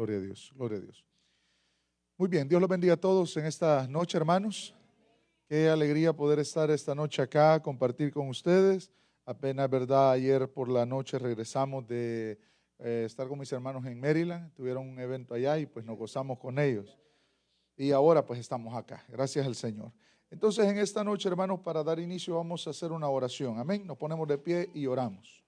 Gloria a Dios, gloria a Dios. Muy bien, Dios los bendiga a todos en esta noche, hermanos. Qué alegría poder estar esta noche acá, compartir con ustedes. Apenas, verdad, ayer por la noche regresamos de estar con mis hermanos en Maryland. Tuvieron un evento allá y pues nos gozamos con ellos. Y ahora pues estamos acá, gracias al Señor. Entonces en esta noche, hermanos, para dar inicio vamos a hacer una oración. Amén, nos ponemos de pie y oramos.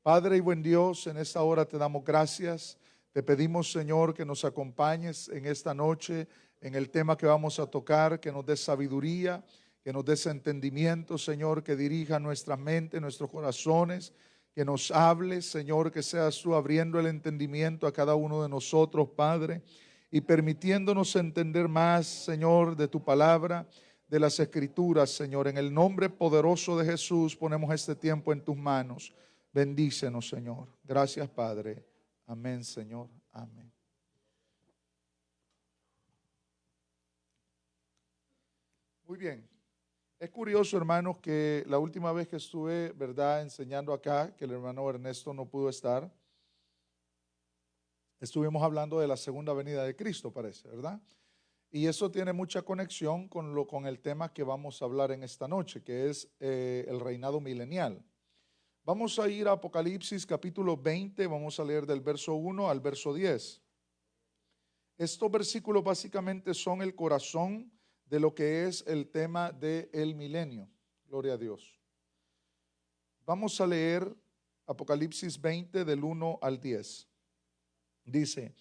Padre y buen Dios, en esta hora te damos gracias. Te pedimos, Señor, que nos acompañes en esta noche en el tema que vamos a tocar, que nos des sabiduría, que nos des entendimiento, Señor, que dirija nuestra mente, nuestros corazones, que nos hables, Señor, que seas tú abriendo el entendimiento a cada uno de nosotros, Padre, y permitiéndonos entender más, Señor, de tu palabra, de las Escrituras, Señor. En el nombre poderoso de Jesús ponemos este tiempo en tus manos. Bendícenos, Señor. Gracias, Padre. Amén, Señor. Amén. Muy bien. Es curioso, hermanos, que la última vez que estuve, ¿verdad?, enseñando acá, que el hermano Ernesto no pudo estar, estuvimos hablando de la segunda venida de Cristo, parece, ¿verdad? Y eso tiene mucha conexión con el tema que vamos a hablar en esta noche, que es el reinado milenial. Vamos a ir a Apocalipsis capítulo 20, vamos a leer del verso 1 al verso 10. Estos versículos básicamente son el corazón de lo que es el tema del milenio. Gloria a Dios. Vamos a leer Apocalipsis 20 del 1 al 10. Dice: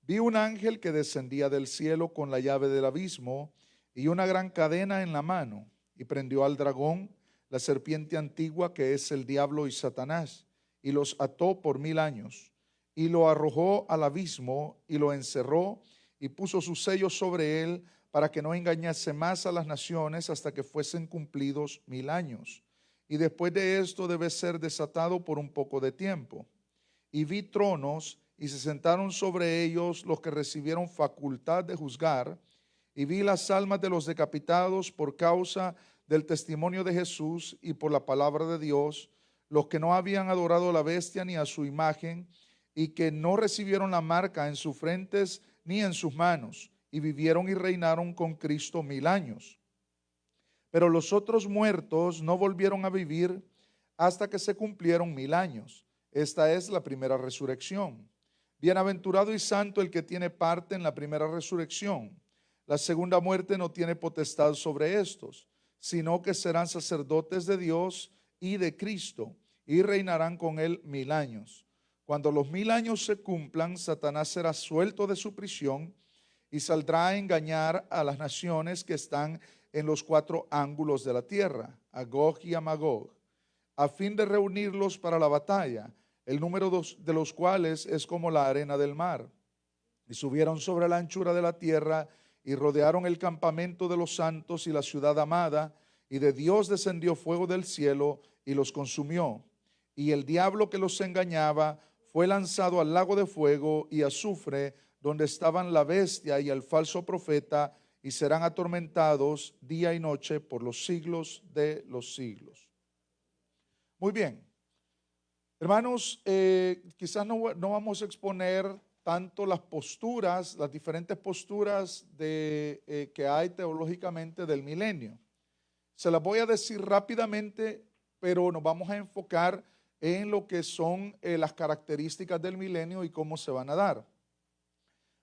vi un ángel que descendía del cielo con la llave del abismo y una gran cadena en la mano, y prendió al dragón, la serpiente antigua, que es el diablo y Satanás, y los ató por 1000 años, y lo arrojó al abismo y lo encerró y puso sus sellos sobre él para que no engañase más a las naciones hasta que fuesen cumplidos 1000 años. Y después de esto debe ser desatado por un poco de tiempo. Y vi tronos y se sentaron sobre ellos los que recibieron facultad de juzgar, y vi las almas de los decapitados por causa del testimonio de Jesús y por la palabra de Dios, los que no habían adorado a la bestia ni a su imagen, y que no recibieron la marca en sus frentes ni en sus manos, y vivieron y reinaron con Cristo 1000 años. Pero los otros muertos no volvieron a vivir hasta que se cumplieron 1000 años. Esta es la primera resurrección. Bienaventurado y santo el que tiene parte en la primera resurrección. La segunda muerte no tiene potestad sobre estos, sino que serán sacerdotes de Dios y de Cristo, y reinarán con él 1000 años. Cuando los 1000 años se cumplan, Satanás será suelto de su prisión y saldrá a engañar a las naciones que están en los 4 ángulos de la tierra, a Gog y a Magog, a fin de reunirlos para la batalla, el número de los cuales es como la arena del mar. Y subieron sobre la anchura de la tierra y rodearon el campamento de los santos y la ciudad amada, y de Dios descendió fuego del cielo y los consumió. Y el diablo que los engañaba fue lanzado al lago de fuego y azufre, donde estaban la bestia y el falso profeta, y serán atormentados día y noche por los siglos de los siglos. Muy bien. Hermanos, quizás no vamos a exponer tanto las posturas, las diferentes posturas que hay teológicamente del milenio. Se las voy a decir rápidamente, pero nos vamos a enfocar en lo que son las características del milenio y cómo se van a dar.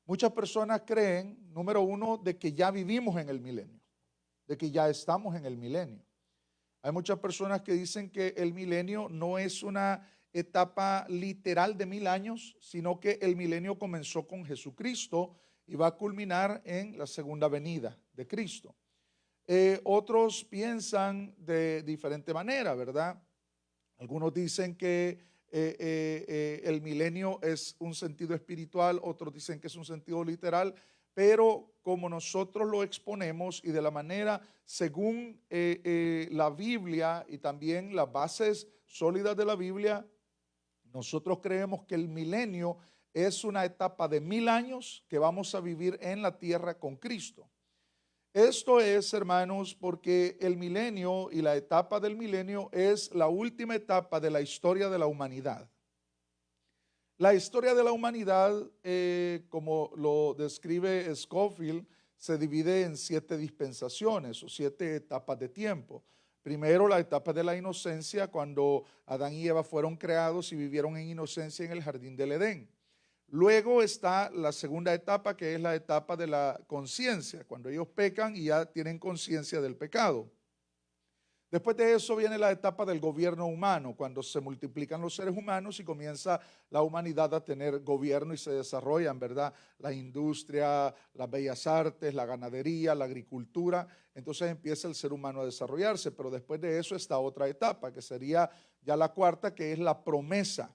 Muchas personas creen, número uno, de que ya vivimos en el milenio, de que ya estamos en el milenio. Hay muchas personas que dicen que el milenio no es una etapa literal de 1000 años, sino que el milenio comenzó con Jesucristo y va a culminar en la segunda venida de Cristo. Otros piensan de diferente manera, ¿verdad? Algunos dicen que el milenio es un sentido espiritual, otros dicen que es un sentido literal, pero como nosotros lo exponemos y de la manera según la Biblia y también las bases sólidas de la Biblia, nosotros creemos que el milenio es una etapa de 1000 años que vamos a vivir en la tierra con Cristo. Esto es, hermanos, porque el milenio y la etapa del milenio es la última etapa de la historia de la humanidad. La historia de la humanidad, como lo describe Scofield, se divide en 7 dispensaciones o 7 etapas de tiempo. Primero, la etapa de la inocencia, cuando Adán y Eva fueron creados y vivieron en inocencia en el jardín del Edén. Luego está la segunda etapa, que es la etapa de la conciencia, cuando ellos pecan y ya tienen conciencia del pecado. Después de eso viene la etapa del gobierno humano, cuando se multiplican los seres humanos y comienza la humanidad a tener gobierno y se desarrollan, ¿verdad? La industria, las bellas artes, la ganadería, la agricultura. Entonces empieza el ser humano a desarrollarse, pero después de eso está otra etapa, que sería ya la cuarta, que es la promesa.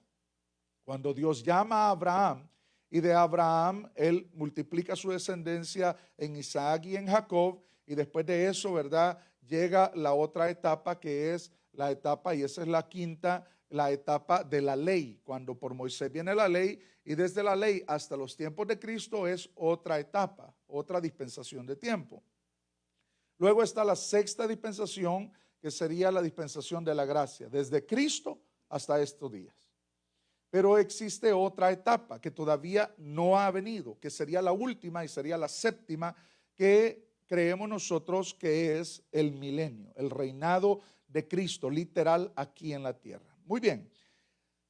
Cuando Dios llama a Abraham y de Abraham él multiplica su descendencia en Isaac y en Jacob, y después de eso, ¿verdad?, llega la otra etapa, que es la etapa, y esa es la quinta, la etapa de la ley. Cuando por Moisés viene la ley, y desde la ley hasta los tiempos de Cristo es otra etapa, otra dispensación de tiempo. Luego está la sexta dispensación, que sería la dispensación de la gracia, desde Cristo hasta estos días. Pero existe otra etapa que todavía no ha venido, que sería la última y sería la séptima, que creemos nosotros que es el milenio, el reinado de Cristo, literal aquí en la tierra. Muy bien,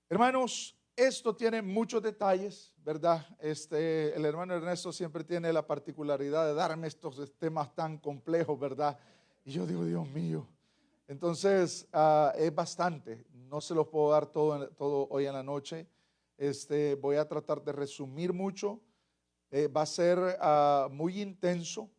hermanos, esto tiene muchos detalles, ¿verdad? El hermano Ernesto siempre tiene la particularidad de darme estos temas tan complejos, ¿verdad? Y yo digo, Dios mío. Entonces, es bastante, no se los puedo dar todo hoy en la noche. Voy a tratar de resumir mucho, va a ser muy intenso,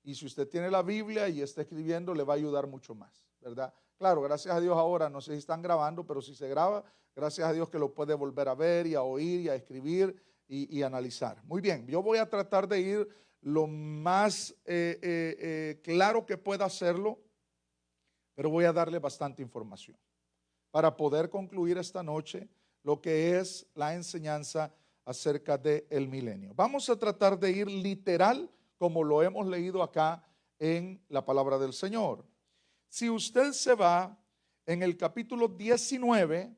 y si usted tiene la Biblia y está escribiendo, le va a ayudar mucho más, ¿verdad? Claro, gracias a Dios ahora, no sé si están grabando, pero si se graba, gracias a Dios que lo puede volver a ver y a oír y a escribir y analizar. Muy bien, yo voy a tratar de ir lo más claro que pueda hacerlo, pero voy a darle bastante información para poder concluir esta noche lo que es la enseñanza acerca del milenio. Vamos a tratar de ir literal como lo hemos leído acá en la palabra del Señor. Si usted se va en el capítulo 19,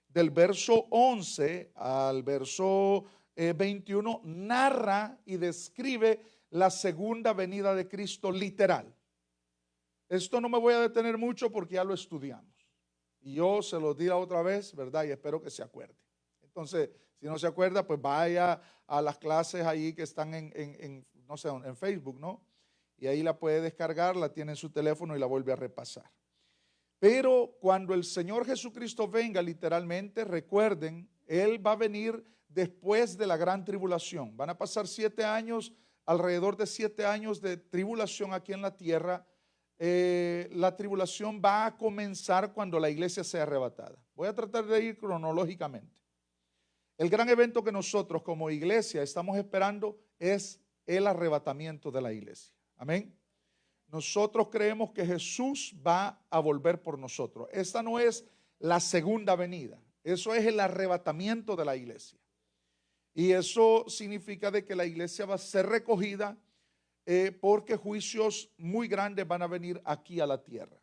del verso 11 al verso 21, narra y describe la segunda venida de Cristo literal. Esto no me voy a detener mucho porque ya lo estudiamos. Y yo se lo di la otra vez, ¿verdad? Y espero que se acuerde. Entonces, si no se acuerda, pues vaya a las clases ahí que están no sé, en Facebook, ¿no? Y ahí la puede descargar, la tiene en su teléfono y la vuelve a repasar. Pero cuando el Señor Jesucristo venga, literalmente, recuerden, Él va a venir después de la gran tribulación. Van a pasar 7 años, alrededor de 7 años de tribulación aquí en la tierra. La tribulación va a comenzar cuando la iglesia sea arrebatada. Voy a tratar de ir cronológicamente. El gran evento que nosotros como iglesia estamos esperando es el arrebatamiento de la iglesia. Amén. Nosotros creemos que Jesús va a volver por nosotros. Esta no es la segunda venida. Eso es el arrebatamiento de la iglesia. Y eso significa de que la iglesia va a ser recogida porque juicios muy grandes van a venir aquí a la tierra.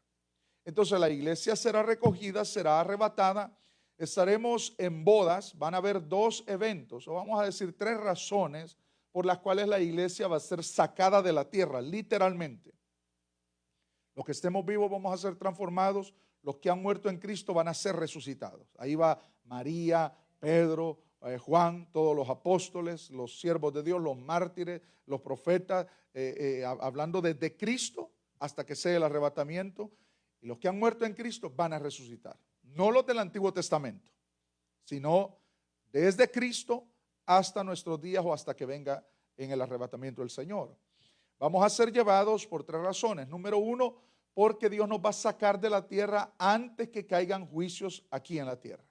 Entonces la iglesia será recogida, será arrebatada. Estaremos en bodas. Van a haber 2 eventos, o vamos a decir 3 razones por las cuales la iglesia va a ser sacada de la tierra, literalmente. Los que estemos vivos vamos a ser transformados, los que han muerto en Cristo van a ser resucitados. Ahí va María, Pedro, Juan, todos los apóstoles, los siervos de Dios, los mártires, los profetas, hablando desde Cristo hasta que sea el arrebatamiento. Y los que han muerto en Cristo van a resucitar. No los del Antiguo Testamento, sino desde Cristo hasta nuestros días o hasta que venga en el arrebatamiento del Señor. Vamos a ser llevados por 3 razones. Número 1, porque Dios nos va a sacar de la tierra antes que caigan juicios aquí en la tierra.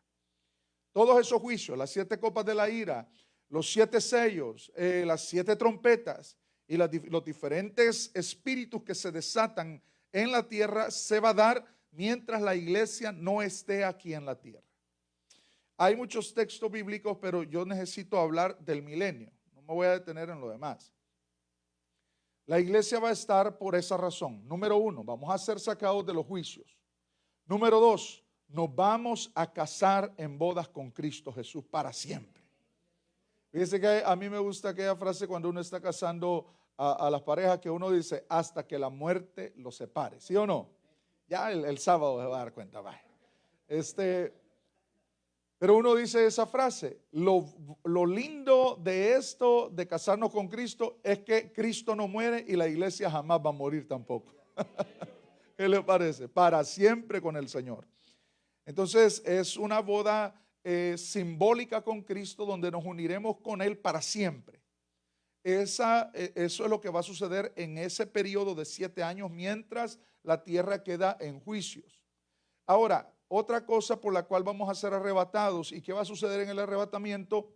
Todos esos juicios, las 7 copas de la ira, los 7 sellos, las 7 trompetas y los diferentes espíritus que se desatan en la tierra, se va a dar mientras la iglesia no esté aquí en la tierra. Hay muchos textos bíblicos, pero yo necesito hablar del milenio. No me voy a detener en lo demás. La iglesia va a estar por esa razón. Número 1, vamos a ser sacados de los juicios. Número 2, nos vamos a casar en bodas con Cristo Jesús para siempre. Fíjese que a mí me gusta aquella frase cuando uno está casando a las parejas que uno dice, hasta que la muerte los separe, ¿sí o no? Ya el sábado se va a dar cuenta, vaya. Pero uno dice esa frase, lo lindo de esto, de casarnos con Cristo, es que Cristo no muere y la iglesia jamás va a morir tampoco. ¿Qué le parece? Para siempre con el Señor. Entonces es una boda simbólica con Cristo donde nos uniremos con Él para siempre. Eso es lo que va a suceder en ese periodo de 7 años mientras la tierra queda en juicios. Ahora, otra cosa por la cual vamos a ser arrebatados y qué va a suceder en el arrebatamiento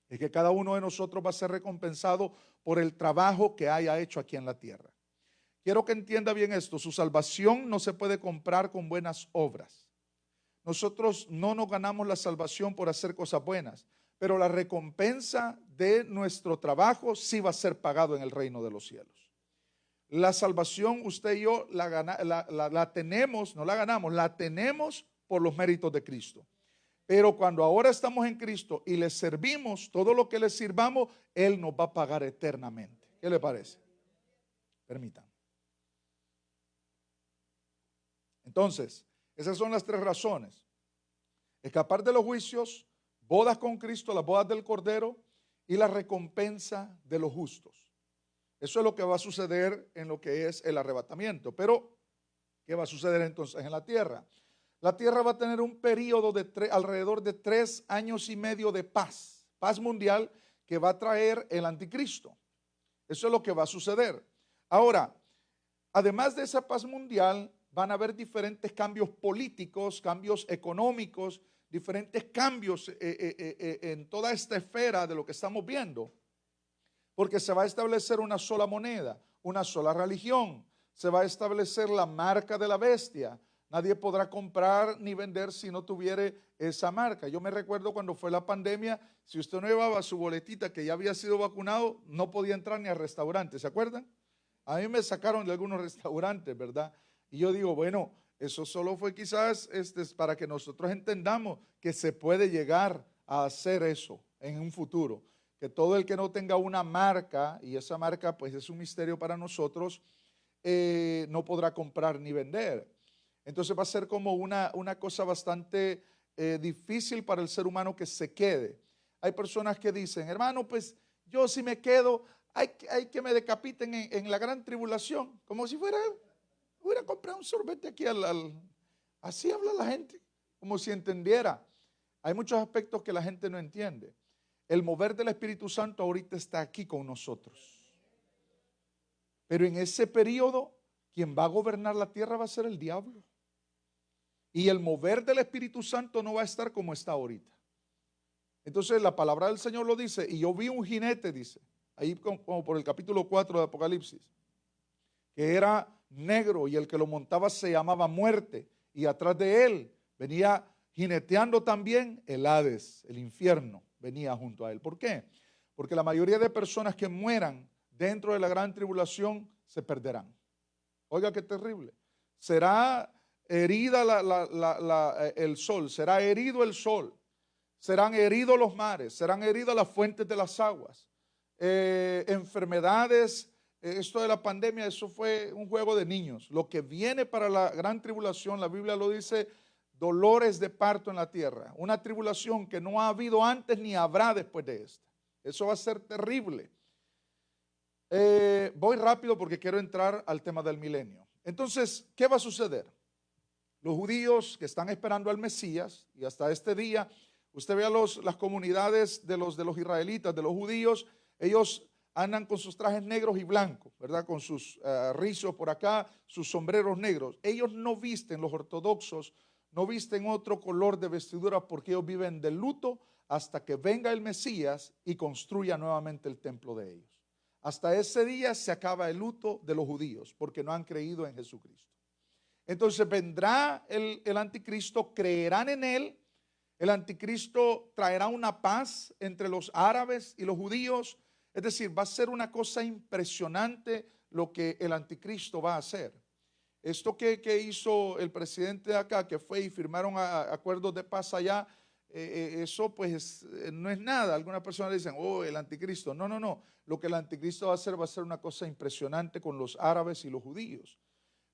es que cada uno de nosotros va a ser recompensado por el trabajo que haya hecho aquí en la tierra. Quiero que entienda bien esto, su salvación no se puede comprar con buenas obras. Nosotros no nos ganamos la salvación por hacer cosas buenas, pero la recompensa de nuestro trabajo sí va a ser pagado en el reino de los cielos. La salvación usted y yo la tenemos, no la ganamos, la tenemos por los méritos de Cristo. Pero cuando ahora estamos en Cristo y le servimos, todo lo que le sirvamos, Él nos va a pagar eternamente. ¿Qué le parece? Permítanme. Entonces, esas son las 3 razones. Escapar de los juicios, bodas con Cristo, las bodas del Cordero y la recompensa de los justos. Eso es lo que va a suceder en lo que es el arrebatamiento. Pero, ¿qué va a suceder entonces en la tierra? La tierra va a tener un periodo de alrededor de 3 años y medio de paz mundial que va a traer el anticristo. Eso es lo que va a suceder. Ahora, además de esa paz mundial, van a haber diferentes cambios políticos, cambios económicos, diferentes cambios en toda esta esfera de lo que estamos viendo. Porque se va a establecer una sola moneda, una sola religión. Se va a establecer la marca de la bestia. Nadie podrá comprar ni vender si no tuviera esa marca. Yo me recuerdo cuando fue la pandemia, si usted no llevaba su boletita que ya había sido vacunado, no podía entrar ni al restaurante. ¿Se acuerdan? A mí me sacaron de algunos restaurantes, ¿verdad? Y yo digo, bueno, eso solo fue quizás para que nosotros entendamos que se puede llegar a hacer eso en un futuro. Que todo el que no tenga una marca, y esa marca pues es un misterio para nosotros, no podrá comprar ni vender. Entonces va a ser como una cosa bastante difícil para el ser humano que se quede. Hay personas que dicen, hermano, pues yo si me quedo, hay que me decapiten en la gran tribulación, como si fuera a comprar un sorbete aquí así habla la gente, como si entendiera. Hay muchos aspectos que la gente no entiende. El mover del Espíritu Santo ahorita está aquí con nosotros. Pero en ese periodo, quien va a gobernar la tierra va a ser el diablo. Y el mover del Espíritu Santo no va a estar como está ahorita. Entonces la palabra del Señor lo dice, y yo vi un jinete, dice, ahí como por el capítulo 4 de Apocalipsis, que era negro y el que lo montaba se llamaba Muerte, y atrás de él venía jineteando también el Hades, el infierno, venía junto a él. ¿Por qué? Porque la mayoría de personas que mueran dentro de la gran tribulación se perderán. Oiga qué terrible. Será herida el sol, será herido el sol, serán heridos los mares, serán heridas las fuentes de las aguas, enfermedades. Esto de la pandemia, eso fue un juego de niños. Lo que viene para la gran tribulación, la Biblia lo dice, dolores de parto en la tierra. Una tribulación que no ha habido antes ni habrá después de esta. Eso va a ser terrible. Voy rápido porque quiero entrar al tema del milenio. Entonces, ¿qué va a suceder? Los judíos que están esperando al Mesías, y hasta este día, usted ve a las comunidades de los israelitas, de los judíos, ellos andan con sus trajes negros y blancos, ¿verdad? Con sus rizos por acá, sus sombreros negros. Ellos no visten, los ortodoxos, no visten otro color de vestidura porque ellos viven de luto hasta que venga el Mesías y construya nuevamente el templo de ellos. Hasta ese día se acaba el luto de los judíos porque no han creído en Jesucristo. Entonces vendrá el anticristo, creerán en él. El anticristo traerá una paz entre los árabes y los judíos. Es decir, va a ser una cosa impresionante lo que el anticristo va a hacer. Esto que hizo el presidente de acá, que fue y firmaron acuerdos de paz allá, eso pues no es nada. Algunas personas dicen, oh, el anticristo. No, no, no. Lo que el anticristo va a ser una cosa impresionante con los árabes y los judíos.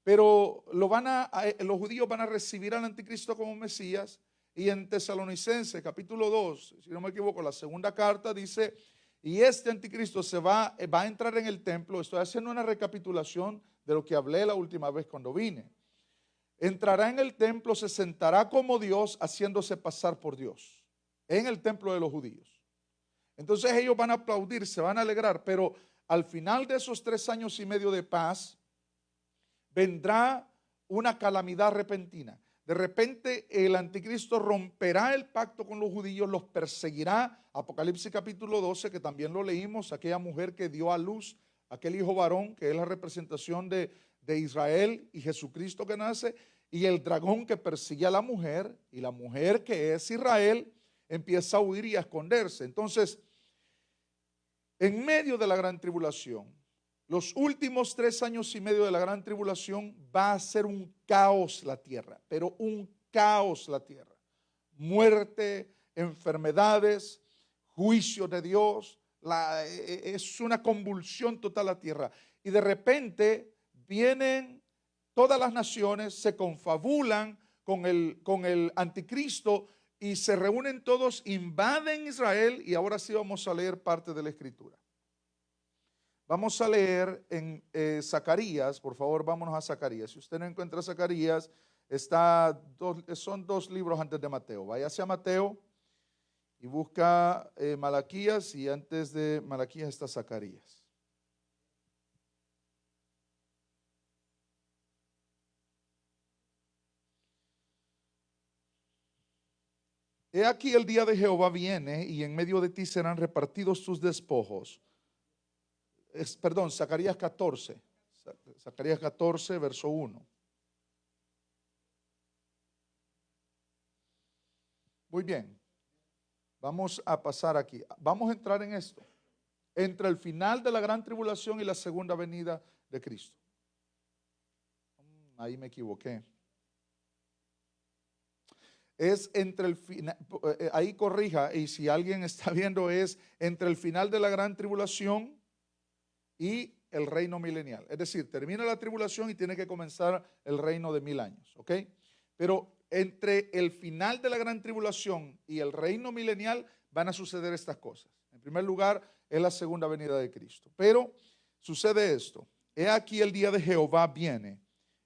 Pero los judíos van a recibir al anticristo como Mesías. Y en Tesalonicenses capítulo 2, si no me equivoco, la segunda carta dice, y este anticristo va a entrar en el templo. Estoy haciendo una recapitulación de lo que hablé la última vez cuando vine. Entrará en el templo, se sentará como Dios, haciéndose pasar por Dios, en el templo de los judíos. Entonces ellos van a aplaudir, se van a alegrar, pero al final de esos 3 años y medio de paz, vendrá una calamidad repentina. De repente el anticristo romperá el pacto con los judíos, los perseguirá. Apocalipsis capítulo 12, que también lo leímos, aquella mujer que dio a luz aquel hijo varón, que es la representación de Israel y Jesucristo que nace, y el dragón que persigue a la mujer, y la mujer que es Israel, empieza a huir y a esconderse. Entonces, en medio de la gran tribulación, los últimos 3 años y medio de la gran tribulación, va a ser un caos la tierra, pero un caos la tierra. Muerte, enfermedades, juicio de Dios, es una convulsión total la tierra. Y de repente vienen todas las naciones, se confabulan con el anticristo y se reúnen todos, invaden Israel. Y ahora sí vamos a leer parte de la escritura. Vamos a leer en Zacarías, por favor, vámonos a Zacarías. Si usted no encuentra Zacarías, son 2 libros antes de Mateo. Váyase a Mateo y busca Malaquías, y antes de Malaquías está Zacarías. He aquí el día de Jehová viene, y en medio de ti serán repartidos tus despojos. Zacarías 14. Zacarías 14, verso 1. Muy bien. Vamos a pasar aquí. Vamos a entrar en esto. Entre el final de la gran tribulación y la segunda venida de Cristo. Ahí me equivoqué. Es entre el final, ahí corrija, y si alguien está viendo, es entre el final de la gran tribulación y el reino milenial. Es decir, termina la tribulación y tiene que comenzar el reino de 1000 años, ¿ok? Pero entre el final de la gran tribulación y el reino milenial van a suceder estas cosas. En primer lugar, es la segunda venida de Cristo. Pero sucede esto: he aquí el día de Jehová viene,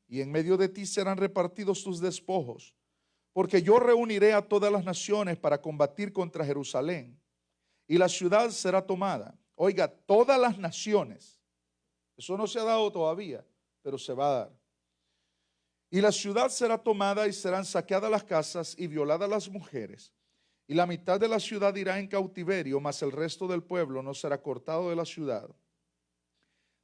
y en medio de ti serán repartidos tus despojos, porque yo reuniré a todas las naciones para combatir contra Jerusalén, y la ciudad será tomada. Oiga, todas las naciones. Eso no se ha dado todavía, pero se va a dar. Y la ciudad será tomada, y serán saqueadas las casas y violadas las mujeres. Y la mitad de la ciudad irá en cautiverio, mas el resto del pueblo no será cortado de la ciudad.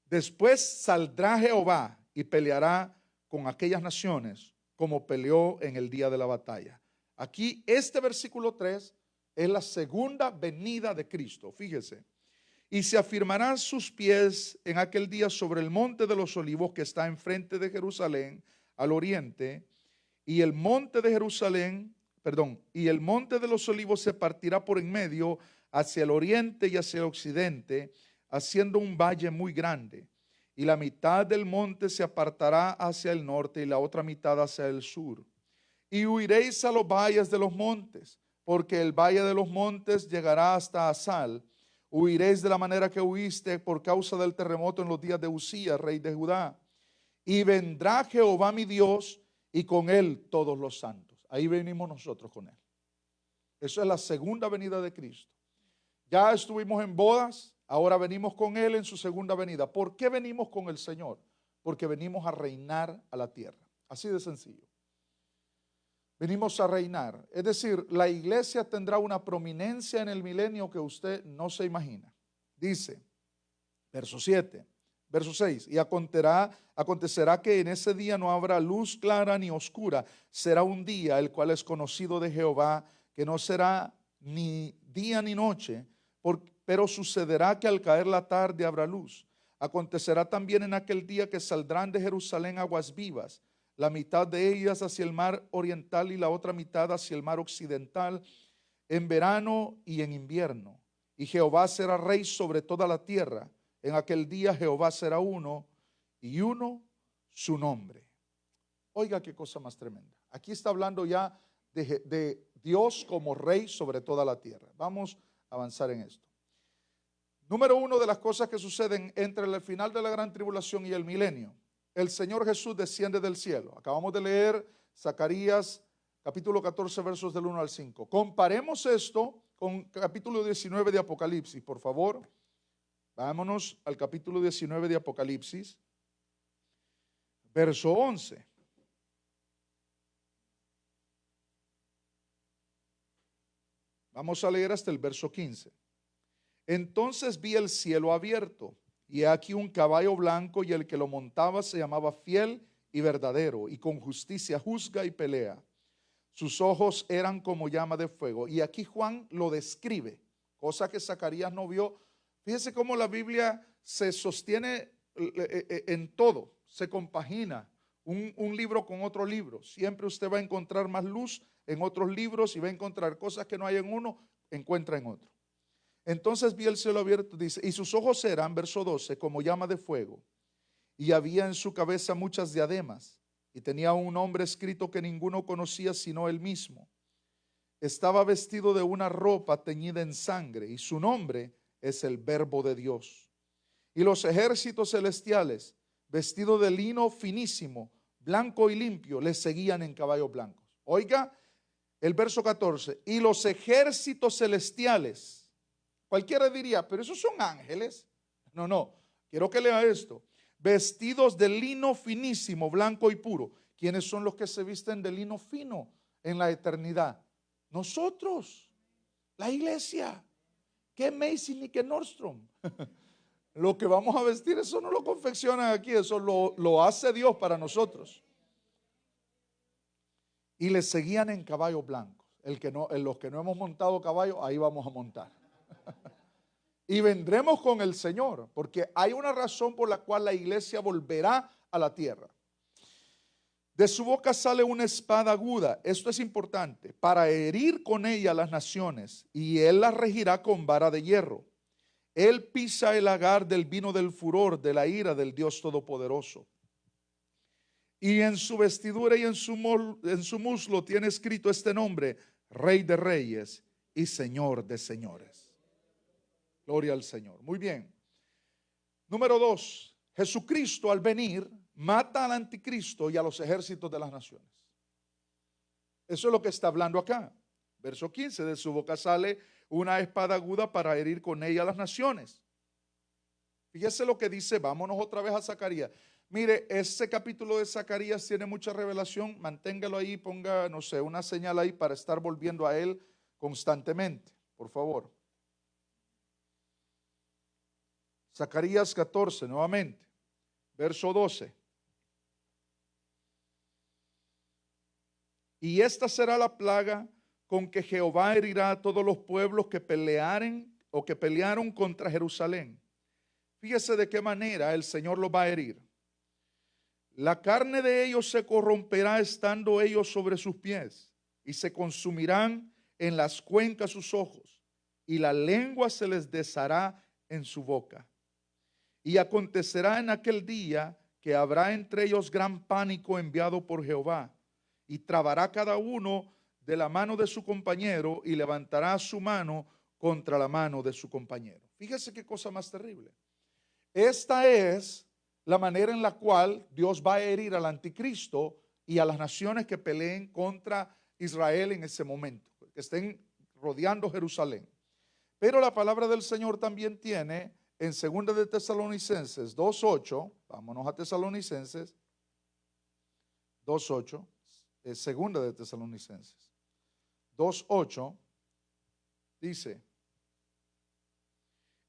Después saldrá Jehová y peleará con aquellas naciones, como peleó en el día de la batalla. Aquí este versículo 3 es la segunda venida de Cristo. Fíjese. Y se afirmarán sus pies en aquel día sobre el monte de los olivos que está enfrente de Jerusalén, al oriente, y el monte de y el monte de los olivos se partirá por en medio hacia el oriente y hacia el occidente, haciendo un valle muy grande. Y la mitad del monte se apartará hacia el norte y la otra mitad hacia el sur. Y huiréis a los valles de los montes, porque el valle de los montes llegará hasta Asal. Huiréis de la manera que huiste por causa del terremoto en los días de Usías, rey de Judá. Y vendrá Jehová mi Dios, y con él todos los santos. Ahí venimos nosotros con él. Eso es la segunda venida de Cristo. Ya estuvimos en bodas, ahora venimos con él en su segunda venida. ¿Por qué venimos con el Señor? Porque venimos a reinar a la tierra. Así de sencillo. Venimos a reinar. Es decir, la iglesia tendrá una prominencia en el milenio que usted no se imagina. Dice, verso 7, verso 6, y acontecerá que en ese día no habrá luz clara ni oscura. Será un día el cual es conocido de Jehová, que no será ni día ni noche, pero sucederá que al caer la tarde habrá luz. Acontecerá también en aquel día que saldrán de Jerusalén aguas vivas, la mitad de ellas hacia el mar oriental y la otra mitad hacia el mar occidental, en verano y en invierno. Y Jehová será rey sobre toda la tierra. En aquel día Jehová será uno y uno su nombre. Oiga qué cosa más tremenda. Aquí está hablando ya de Dios como rey sobre toda la tierra. Vamos a avanzar en esto. Número uno de las cosas que suceden entre el final de la gran tribulación y el milenio. El Señor Jesús desciende del cielo. Acabamos de leer Zacarías capítulo 14 versos del 1 al 5. Comparemos esto con capítulo 19 de Apocalipsis, por favor. Vámonos al capítulo 19 de Apocalipsis, verso 11. Vamos a leer hasta el verso 15. Entonces vi el cielo abierto, y he aquí un caballo blanco, y el que lo montaba se llamaba Fiel y Verdadero, y con justicia juzga y pelea. Sus ojos eran como llama de fuego. Y aquí Juan lo describe, cosa que Zacarías no vio. Fíjese cómo la Biblia se sostiene en todo, se compagina un libro con otro libro. Siempre usted va a encontrar más luz en otros libros y va a encontrar cosas que no hay en uno, encuentra en otro. Entonces vi el cielo abierto, dice, y sus ojos eran, verso 12, como llama de fuego, y había en su cabeza muchas diademas, y tenía un nombre escrito que ninguno conocía sino él mismo. Estaba vestido de una ropa teñida en sangre, y su nombre es el Verbo de Dios. Y los ejércitos celestiales, vestidos de lino finísimo, blanco y limpio, le seguían en caballos blancos. Oiga el verso 14, y los ejércitos celestiales. Cualquiera diría, pero esos son ángeles. No, quiero que lea esto. Vestidos de lino finísimo, blanco y puro. ¿Quiénes son los que se visten de lino fino en la eternidad? Nosotros, la iglesia. ¿Qué Macy's ni qué Nordstrom? Lo que vamos a vestir, eso no lo confeccionan aquí, eso lo hace Dios para nosotros. Y le seguían en caballos blancos. Los que no hemos montado caballo, ahí vamos a montar. Y vendremos con el Señor, porque hay una razón por la cual la iglesia volverá a la tierra. De su boca sale una espada aguda, esto es importante, para herir con ella a las naciones, y él las regirá con vara de hierro. Él pisa el lagar del vino del furor, de la ira del Dios Todopoderoso. Y en su vestidura y en su muslo tiene escrito este nombre: Rey de Reyes y Señor de Señores. Gloria al Señor. Muy bien. Número 2. Jesucristo al venir mata al anticristo y a los ejércitos de las naciones. Eso es lo que está hablando acá. Verso 15. De su boca sale una espada aguda para herir con ella a las naciones. Fíjese lo que dice. Vámonos otra vez a Zacarías. Mire, ese capítulo de Zacarías tiene mucha revelación. Manténgalo ahí, ponga, no sé, una señal ahí para estar volviendo a él constantemente. Por favor. Zacarías 14, nuevamente, verso 12. Y esta será la plaga con que Jehová herirá a todos los pueblos que pelearen o que pelearon contra Jerusalén. Fíjese de qué manera el Señor los va a herir. La carne de ellos se corromperá estando ellos sobre sus pies, y se consumirán en las cuencas sus ojos, y la lengua se les deshará en su boca. Y acontecerá en aquel día que habrá entre ellos gran pánico enviado por Jehová, y trabará cada uno de la mano de su compañero y levantará su mano contra la mano de su compañero. Fíjese qué cosa más terrible. Esta es la manera en la cual Dios va a herir al anticristo y a las naciones que peleen contra Israel en ese momento, que estén rodeando Jerusalén. Pero la palabra del Señor también tiene en 2 de Tesalonicenses 2:8, vámonos a Tesalonicenses 2:8, segunda de Tesalonicenses 2:8, dice,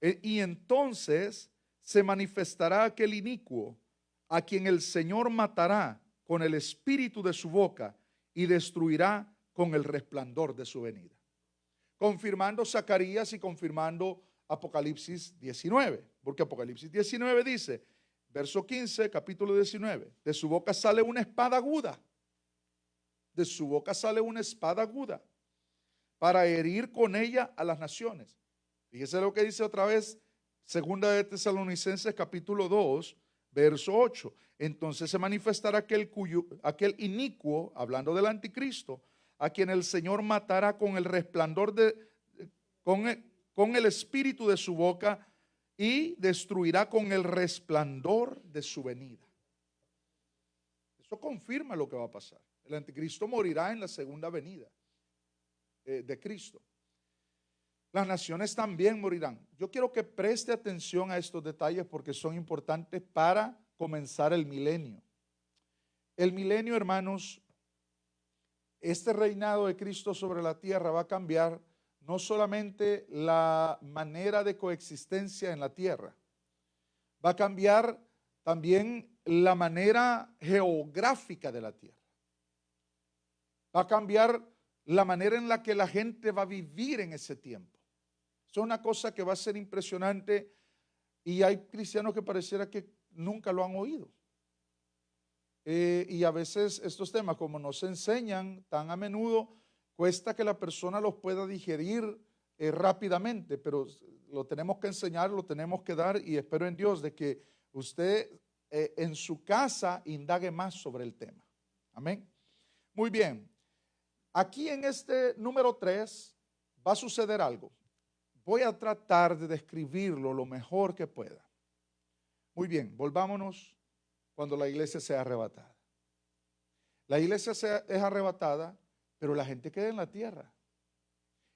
y entonces se manifestará aquel inicuo, a quien el Señor matará con el espíritu de su boca y destruirá con el resplandor de su venida. Confirmando Zacarías y confirmando Apocalipsis 19, porque Apocalipsis 19 dice, verso 15, capítulo 19, de su boca sale una espada aguda, de su boca sale una espada aguda, para herir con ella a las naciones. Fíjese lo que dice otra vez, segunda de Tesalonicenses capítulo 2, verso 8. Entonces se manifestará aquel inicuo, hablando del anticristo, a quien el Señor matará con el resplandor con el espíritu de su boca y destruirá con el resplandor de su venida. Eso confirma lo que va a pasar. El anticristo morirá en la segunda venida de Cristo. Las naciones también morirán. Yo quiero que preste atención a estos detalles porque son importantes para comenzar el milenio. El milenio, hermanos, este reinado de Cristo sobre la tierra va a cambiar no solamente la manera de coexistencia en la tierra, va a cambiar también la manera geográfica de la tierra. Va a cambiar la manera en la que la gente va a vivir en ese tiempo. Es una cosa que va a ser impresionante y hay cristianos que pareciera que nunca lo han oído. Y a veces estos temas, como nos enseñan tan a menudo, cuesta que la persona los pueda digerir rápidamente, pero lo tenemos que enseñar, lo tenemos que dar y espero en Dios de que usted en su casa indague más sobre el tema. Amén. Muy bien. Aquí en este número 3 va a suceder algo. Voy a tratar de describirlo lo mejor que pueda. Muy bien, volvámonos cuando la iglesia sea arrebatada. La iglesia es arrebatada, pero la gente queda en la tierra.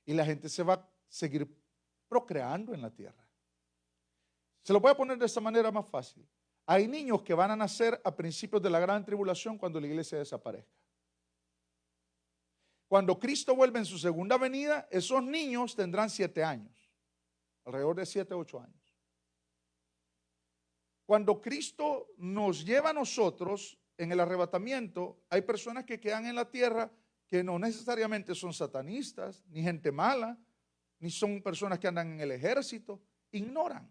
Y la gente se va a seguir procreando en la tierra. Se lo voy a poner de esta manera más fácil. Hay niños que van a nacer a principios de la gran tribulación cuando la iglesia desaparezca. Cuando Cristo vuelve en su segunda venida, esos niños tendrán 7 años, alrededor de 7, 8 años. Cuando Cristo nos lleva a nosotros en el arrebatamiento, hay personas que quedan en la tierra que no necesariamente son satanistas, ni gente mala, ni son personas que andan en el ejército, ignoran.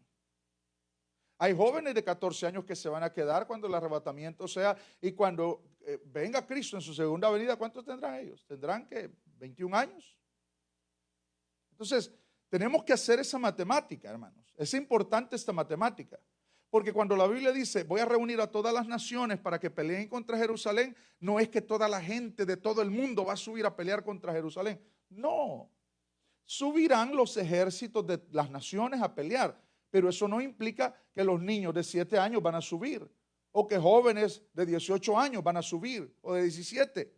Hay jóvenes de 14 años que se van a quedar cuando el arrebatamiento sea, y cuando venga Cristo en su segunda venida, ¿cuántos tendrán ellos? ¿Tendrán que 21 años? Entonces, tenemos que hacer esa matemática, hermanos. Es importante esta matemática. Porque cuando la Biblia dice, voy a reunir a todas las naciones para que peleen contra Jerusalén, no es que toda la gente de todo el mundo va a subir a pelear contra Jerusalén. No, subirán los ejércitos de las naciones a pelear, pero eso no implica que los niños de 7 años van a subir, o que jóvenes de 18 años van a subir, o de 17.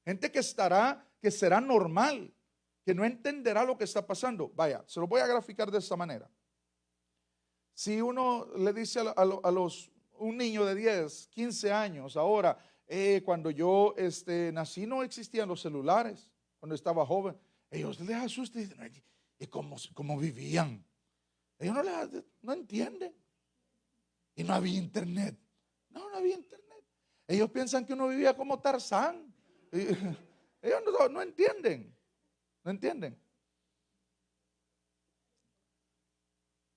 Gente que será normal, que no entenderá lo que está pasando. Vaya, se lo voy a graficar de esta manera. Si uno le dice un niño de 10, 15 años, ahora, cuando yo nací no existían los celulares, cuando estaba joven, ellos les asusta y dicen, ¿y cómo vivían? Ellos no entienden. Y no había internet. No había internet. Ellos piensan que uno vivía como Tarzán. Ellos no entienden. No entienden.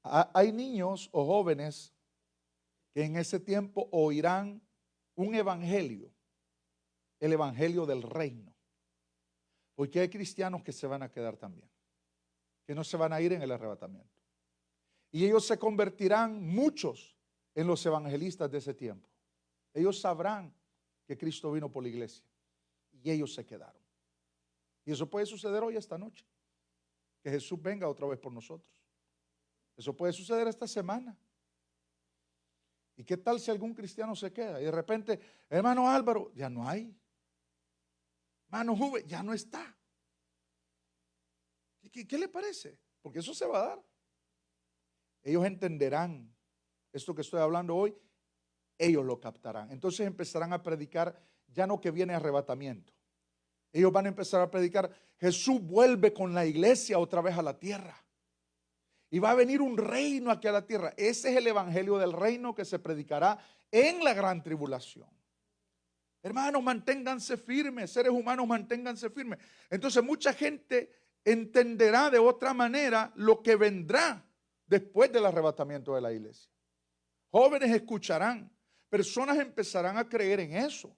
Hay niños o jóvenes que en ese tiempo oirán un evangelio, el evangelio del reino. Porque hay cristianos que se van a quedar también, que no se van a ir en el arrebatamiento. Y ellos se convertirán muchos en los evangelistas de ese tiempo. Ellos sabrán que Cristo vino por la iglesia y ellos se quedaron. Y eso puede suceder hoy, esta noche, que Jesús venga otra vez por nosotros. Eso puede suceder esta semana. ¿Y qué tal si algún cristiano se queda? Y de repente, hermano Álvaro, ya no hay. Hermano Juve, ya no está. ¿Qué le parece? Porque eso se va a dar. Ellos entenderán esto que estoy hablando hoy. Ellos lo captarán. Entonces empezarán a predicar ya no que viene arrebatamiento. Ellos van a empezar a predicar, Jesús vuelve con la iglesia otra vez a la tierra. Y va a venir un reino aquí a la tierra. Ese es el evangelio del reino que se predicará en la gran tribulación. Hermanos, manténganse firmes, seres humanos, manténganse firmes. Entonces mucha gente entenderá de otra manera lo que vendrá después del arrebatamiento de la iglesia. Jóvenes escucharán, personas empezarán a creer en eso.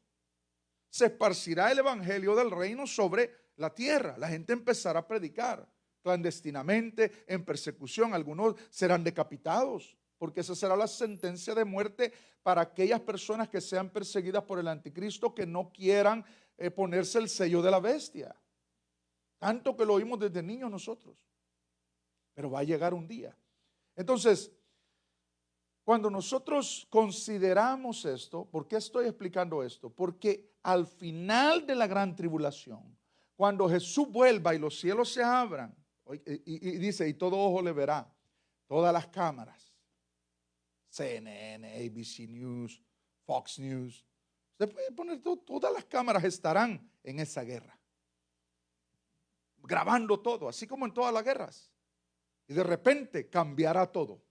Se esparcirá el evangelio del reino sobre la tierra. La gente empezará a predicar clandestinamente, en persecución. Algunos serán decapitados, porque esa será la sentencia de muerte para aquellas personas que sean perseguidas por el anticristo, que no quieran ponerse el sello de la bestia. Tanto que lo oímos desde niños nosotros. Pero va a llegar un día. Entonces, cuando nosotros consideramos esto, ¿por qué estoy explicando esto? Porque al final de la gran tribulación, cuando Jesús vuelva y los cielos se abran, y dice, y todo ojo le verá, todas las cámaras, CNN, ABC News, Fox News, usted puede poner todas las cámaras estarán en esa guerra, grabando todo, así como en todas las guerras, y de repente cambiará todo.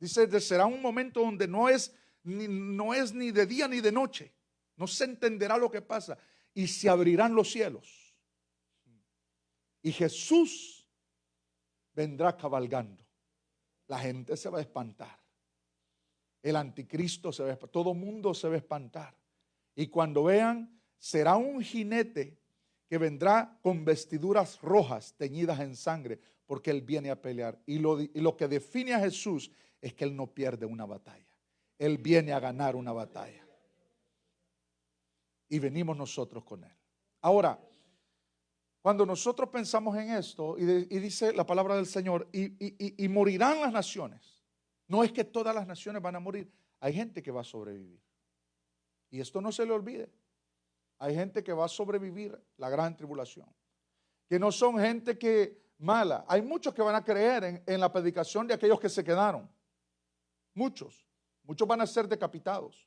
Dice, será un momento donde no es ni de día ni de noche, no se entenderá lo que pasa, y se abrirán los cielos, y Jesús vendrá cabalgando. La gente se va a espantar, el anticristo se va a espantar, todo mundo se va a espantar, y cuando vean, será un jinete que vendrá con vestiduras rojas teñidas en sangre, porque él viene a pelear. Y lo que define a Jesús es que él no pierde una batalla, él viene a ganar una batalla, y venimos nosotros con él. Ahora, cuando nosotros pensamos en esto, y dice la palabra del Señor, y morirán las naciones, no es que todas las naciones van a morir, hay gente que va a sobrevivir, y esto no se le olvide. Hay gente que va a sobrevivir la gran tribulación, que no son gente que mala. Hay muchos que van a creer en la predicación de aquellos que se quedaron. Muchos van a ser decapitados.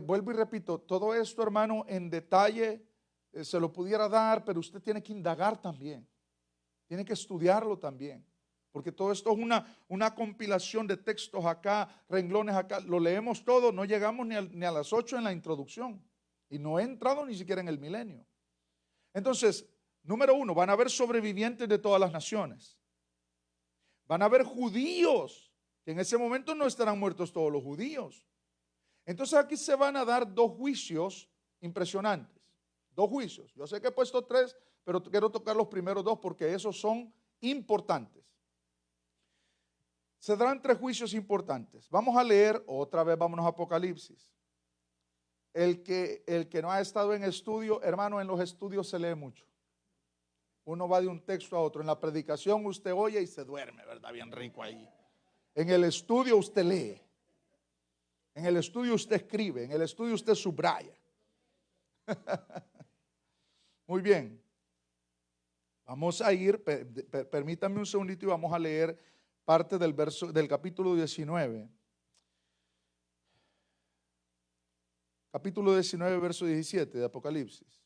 Vuelvo y repito, todo esto, hermano, en detalle se lo pudiera dar, pero usted tiene que indagar también, tiene que estudiarlo también, porque todo esto es una compilación de textos acá, renglones acá, lo leemos todo, no llegamos ni a las 8 en la introducción, y no he entrado ni siquiera en el milenio. Entonces, número uno, van a haber sobrevivientes de todas las naciones, van a haber judíos, que en ese momento no estarán muertos todos los judíos. Entonces aquí se van a dar dos juicios impresionantes, dos juicios. Yo sé que he puesto tres, pero quiero tocar los primeros dos porque esos son importantes. Se darán tres juicios importantes. Vamos a leer, otra vez vámonos a Apocalipsis. El que no ha estado en estudio, hermano, en los estudios se lee mucho. Uno va de un texto a otro. En la predicación usted oye y se duerme, ¿verdad? Bien rico ahí. En el estudio usted lee. En el estudio usted escribe. En el estudio usted subraya. Muy bien. Vamos a ir, permítanme un segundito y vamos a leer parte del capítulo 19. Capítulo 19, verso 17 de Apocalipsis.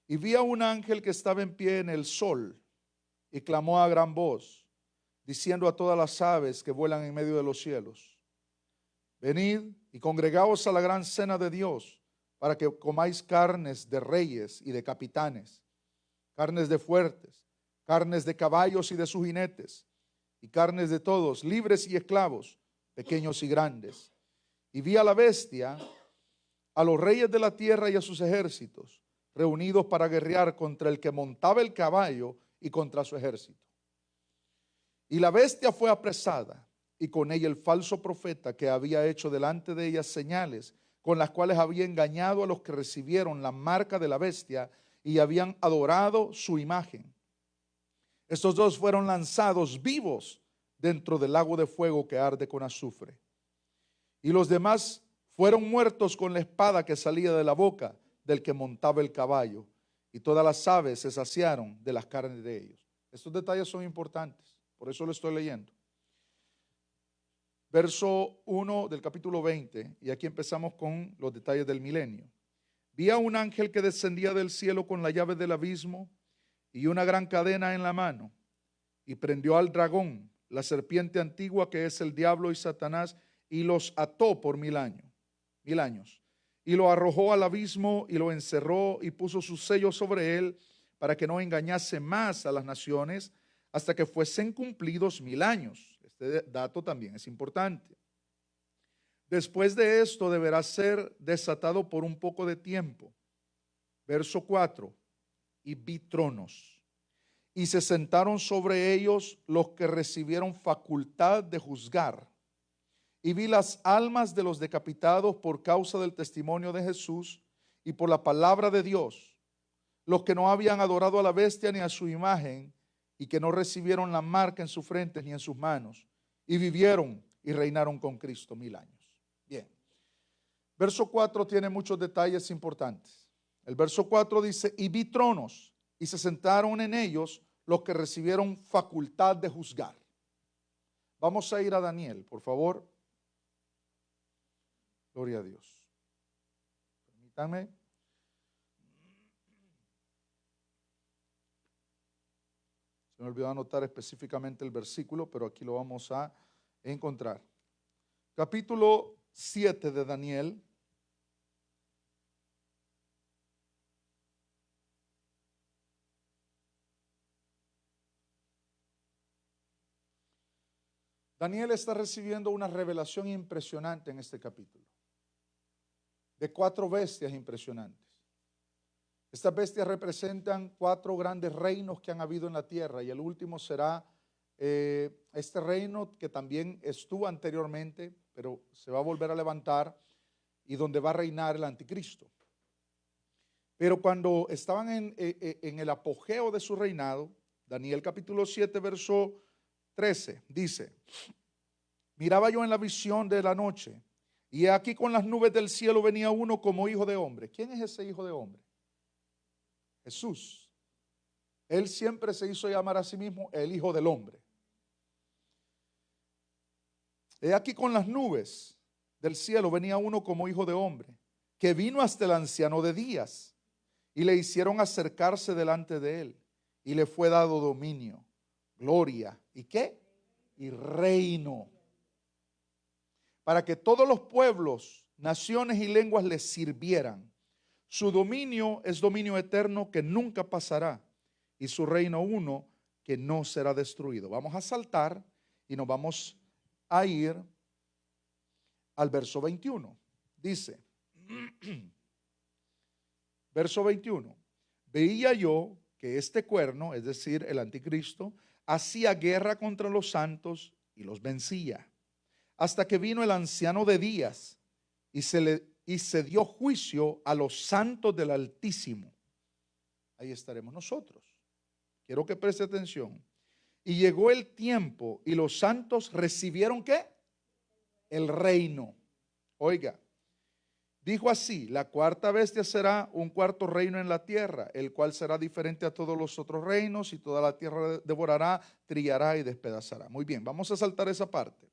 Y vi a un ángel que estaba en pie en el sol y clamó a gran voz, diciendo a todas las aves que vuelan en medio de los cielos: venid y congregaos a la gran cena de Dios, para que comáis carnes de reyes y de capitanes, carnes de fuertes, carnes de caballos y de sus jinetes, y carnes de todos, libres y esclavos, pequeños y grandes. Y vi a la bestia, a los reyes de la tierra y a sus ejércitos, reunidos para guerrear contra el que montaba el caballo y contra su ejército. Y la bestia fue apresada, y con ella el falso profeta, que había hecho delante de ella señales, con las cuales había engañado a los que recibieron la marca de la bestia y habían adorado su imagen. Estos dos fueron lanzados vivos dentro del lago de fuego que arde con azufre. Y los demás fueron muertos con la espada que salía de la boca del que montaba el caballo, y todas las aves se saciaron de las carnes de ellos. Estos detalles son importantes, por eso lo estoy leyendo. Verso 1 del capítulo 20, y aquí empezamos con los detalles del milenio. Vi a un ángel que descendía del cielo con la llave del abismo y una gran cadena en la mano, y prendió al dragón, la serpiente antigua, que es el diablo y Satanás, y los ató por 1000 años. Y lo arrojó al abismo y lo encerró y puso su sello sobre él para que no engañase más a las naciones hasta que fuesen cumplidos 1000 años. Este dato también es importante. Después de esto deberá ser desatado por un poco de tiempo. Verso 4. Y vi tronos, y se sentaron sobre ellos los que recibieron facultad de juzgar. Y vi las almas de los decapitados por causa del testimonio de Jesús y por la palabra de Dios, los que no habían adorado a la bestia ni a su imagen, y que no recibieron la marca en sus frentes ni en sus manos, y vivieron y reinaron con Cristo 1000 años. Bien. Verso 4 tiene muchos detalles importantes. El verso 4 dice, y vi tronos, y se sentaron en ellos los que recibieron facultad de juzgar. Vamos a ir a Daniel, por favor. Gloria a Dios. Permítanme. Se me olvidó anotar específicamente el versículo, pero aquí lo vamos a encontrar. Capítulo 7 de Daniel. Daniel está recibiendo una revelación impresionante en este capítulo, de 4 bestias impresionantes. Estas bestias representan 4 grandes reinos que han habido en la tierra, y el último será este reino que también estuvo anteriormente, pero se va a volver a levantar, y donde va a reinar el anticristo. Pero cuando estaban en el apogeo de su reinado, Daniel capítulo 7 verso 13 dice, miraba yo en la visión de la noche, y aquí con las nubes del cielo venía uno como hijo de hombre. ¿Quién es ese hijo de hombre? Jesús. Él siempre se hizo llamar a sí mismo el Hijo del Hombre. He aquí con las nubes del cielo venía uno como hijo de hombre, que vino hasta el anciano de días, y le hicieron acercarse delante de él, y le fue dado dominio, gloria, ¿y qué? Y reino, para que todos los pueblos, naciones y lenguas le sirvieran. Su dominio es dominio eterno que nunca pasará, y su reino uno que no será destruido. Vamos a saltar y nos vamos a ir al verso 21. Dice, verso 21, veía yo que este cuerno, es decir, el anticristo, hacía guerra contra los santos y los vencía, hasta que vino el anciano de días y se dio juicio a los santos del Altísimo. Ahí estaremos nosotros. Quiero que preste atención. Y llegó el tiempo y los santos recibieron ¿qué? El reino. Oiga, dijo así, la cuarta bestia será un cuarto reino en la tierra, el cual será diferente a todos los otros reinos, y toda la tierra devorará, trillará y despedazará. Muy bien, vamos a saltar esa parte.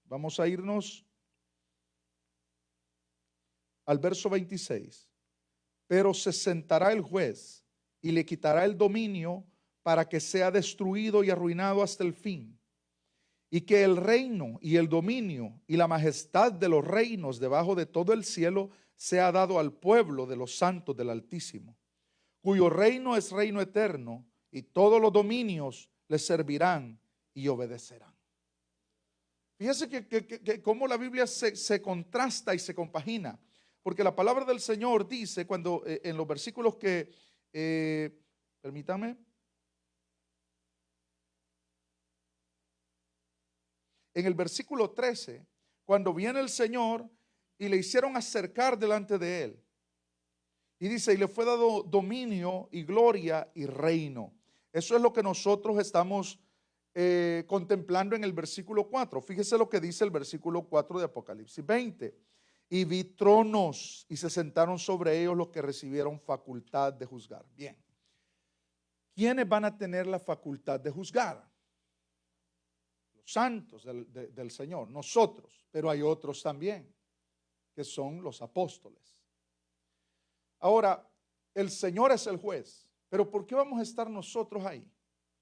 Vamos a irnos al verso 26. Pero se sentará el juez y le quitará el dominio para que sea destruido y arruinado hasta el fin. Y que el reino y el dominio y la majestad de los reinos debajo de todo el cielo sea dado al pueblo de los santos del Altísimo, cuyo reino es reino eterno, y todos los dominios le servirán y obedecerán. Fíjese que cómo la Biblia se contrasta y se compagina. Porque la palabra del Señor dice, cuando en los versículos que, permítame, en el versículo 13, cuando viene el Señor y le hicieron acercar delante de él. Y dice, y le fue dado dominio y gloria y reino. Eso es lo que nosotros estamos contemplando en el versículo 4. Fíjese lo que dice el versículo 4 de Apocalipsis 20. Y vi tronos y se sentaron sobre ellos los que recibieron facultad de juzgar. Bien. ¿Quiénes van a tener la facultad de juzgar? Los santos del Señor, nosotros, pero hay otros también, que son los apóstoles. Ahora, el Señor es el juez, pero ¿por qué vamos a estar nosotros ahí?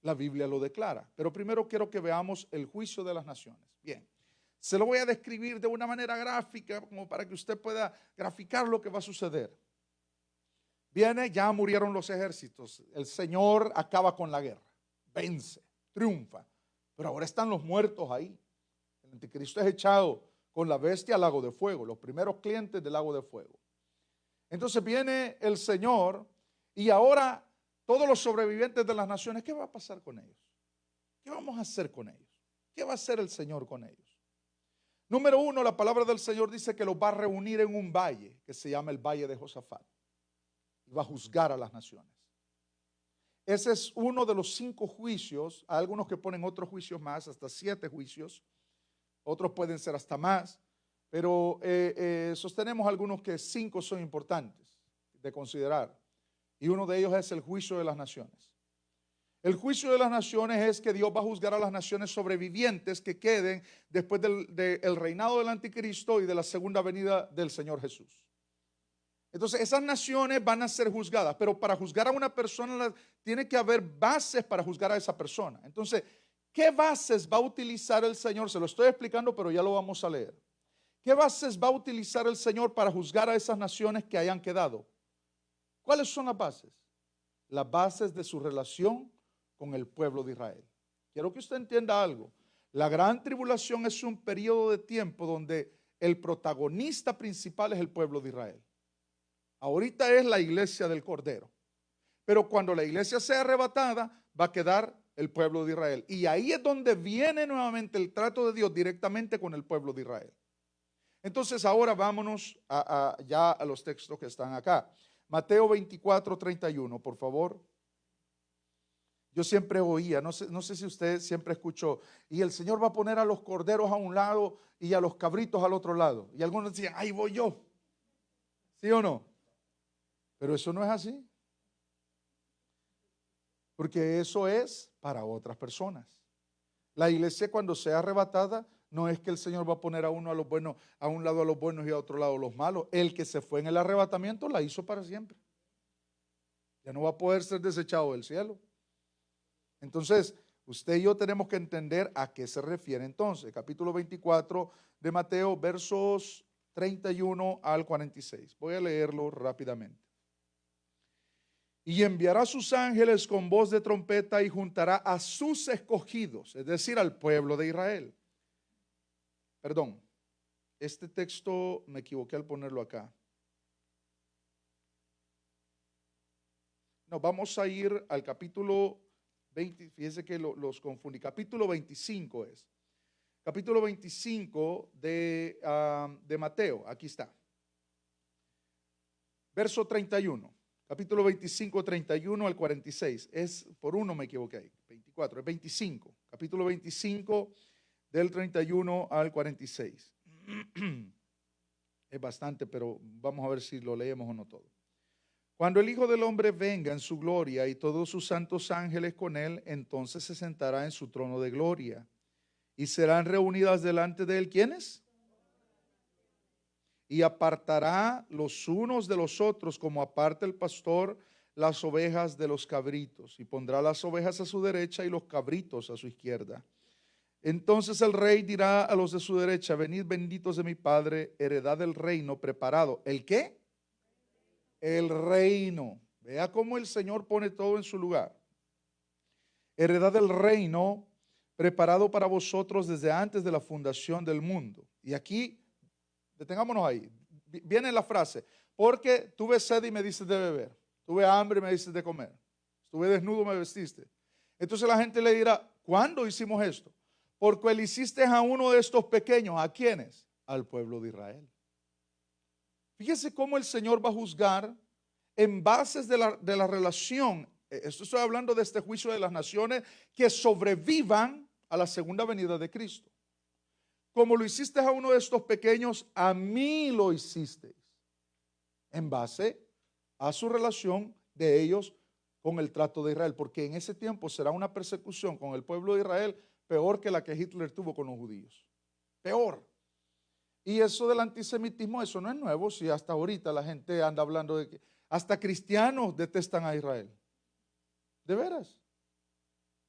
La Biblia lo declara, pero primero quiero que veamos el juicio de las naciones. Bien. Se lo voy a describir de una manera gráfica, como para que usted pueda graficar lo que va a suceder. Viene, ya murieron los ejércitos. El Señor acaba con la guerra. Vence, triunfa. Pero ahora están los muertos ahí. El anticristo es echado con la bestia al lago de fuego, los primeros clientes del lago de fuego. Entonces viene el Señor y ahora todos los sobrevivientes de las naciones, ¿qué va a pasar con ellos? ¿Qué vamos a hacer con ellos? ¿Qué va a hacer el Señor con ellos? Número uno, la palabra del Señor dice que los va a reunir en un valle que se llama el Valle de Josafat y va a juzgar a las naciones. Ese es uno de los 5 juicios. Hay algunos que ponen otros juicios más, hasta 7 juicios. Otros pueden ser hasta más. Pero sostenemos algunos que 5 son importantes de considerar. Y uno de ellos es el juicio de las naciones. El juicio de las naciones es que Dios va a juzgar a las naciones sobrevivientes que queden después del reinado del anticristo y de la segunda venida del Señor Jesús. Entonces esas naciones van a ser juzgadas, pero para juzgar a una persona tiene que haber bases para juzgar a esa persona. Entonces, ¿qué bases va a utilizar el Señor? Se lo estoy explicando, pero ya lo vamos a leer. ¿Qué bases va a utilizar el Señor para juzgar a esas naciones que hayan quedado? ¿Cuáles son las bases? Las bases de su relación con el pueblo de Israel. Quiero que usted entienda algo. La gran tribulación es un periodo de tiempo donde el protagonista principal es el pueblo de Israel. Ahorita es la iglesia del Cordero. Pero cuando la iglesia sea arrebatada, va a quedar el pueblo de Israel. Y ahí es donde viene nuevamente el trato de Dios directamente con el pueblo de Israel. Entonces ahora vámonos ya a los textos que están acá. Mateo 24, 31, por favor. Yo siempre oía, no sé si usted siempre escuchó, y el Señor va a poner a los corderos a un lado y a los cabritos al otro lado. Y algunos decían, ahí voy yo. ¿Sí o no? Pero eso no es así. Porque eso es para otras personas. La iglesia cuando sea arrebatada, no es que el Señor va a poner a uno a los buenos, a un lado a los buenos y a otro lado a los malos. El que se fue en el arrebatamiento la hizo para siempre. Ya no va a poder ser desechado del cielo. Entonces, usted y yo tenemos que entender a qué se refiere entonces. Capítulo 24 de Mateo, versos 31 al 46. Voy a leerlo rápidamente. Y enviará a sus ángeles con voz de trompeta y juntará a sus escogidos, es decir, al pueblo de Israel. Perdón, este texto me equivoqué al ponerlo acá. No, vamos a ir al capítulo 20, fíjense que los confundí. Capítulo 25 es. Capítulo 25 de Mateo, aquí está. Verso 31. Capítulo 25, 31 al 46. Es, por uno me equivoqué ahí. 24, es 25. Capítulo 25 del 31 al 46. Es bastante, pero vamos a ver si lo leemos o no todo. Cuando el Hijo del Hombre venga en su gloria y todos sus santos ángeles con él, entonces se sentará en su trono de gloria. Y serán reunidas delante de él, ¿quiénes? Y apartará los unos de los otros, como aparta el pastor las ovejas de los cabritos. Y pondrá las ovejas a su derecha y los cabritos a su izquierda. Entonces el rey dirá a los de su derecha, venid benditos de mi Padre, heredad del reino preparado. ¿El qué? El reino. Vea cómo el Señor pone todo en su lugar. Heredad del reino preparado para vosotros desde antes de la fundación del mundo. Y aquí, detengámonos ahí. Viene la frase, porque tuve sed y me diste de beber. Tuve hambre y me diste de comer. Estuve desnudo y me vestiste. Entonces la gente le dirá, ¿cuándo hicimos esto? Porque le hiciste a uno de estos pequeños. ¿A quiénes? Al pueblo de Israel. Fíjese cómo el Señor va a juzgar en bases de la relación. Esto estoy hablando de este juicio de las naciones que sobrevivan a la segunda venida de Cristo. Como lo hiciste a uno de estos pequeños, a mí lo hiciste. En base a su relación de ellos con el trato de Israel. Porque en ese tiempo será una persecución con el pueblo de Israel peor que la que Hitler tuvo con los judíos. Peor. Y eso del antisemitismo, eso no es nuevo. Si hasta ahorita la gente anda hablando de que hasta cristianos detestan a Israel. ¿De veras?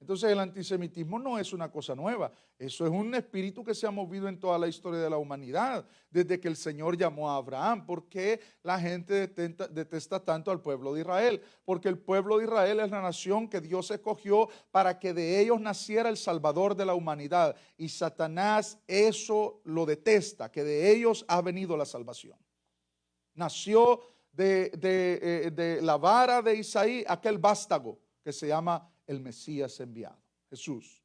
Entonces el antisemitismo no es una cosa nueva, eso es un espíritu que se ha movido en toda la historia de la humanidad, desde que el Señor llamó a Abraham. ¿Por qué la gente detesta tanto al pueblo de Israel? Porque el pueblo de Israel es la nación que Dios escogió para que de ellos naciera el Salvador de la humanidad. Y Satanás eso lo detesta, que de ellos ha venido la salvación. Nació de la vara de Isaí aquel vástago que se llama el Mesías enviado, Jesús.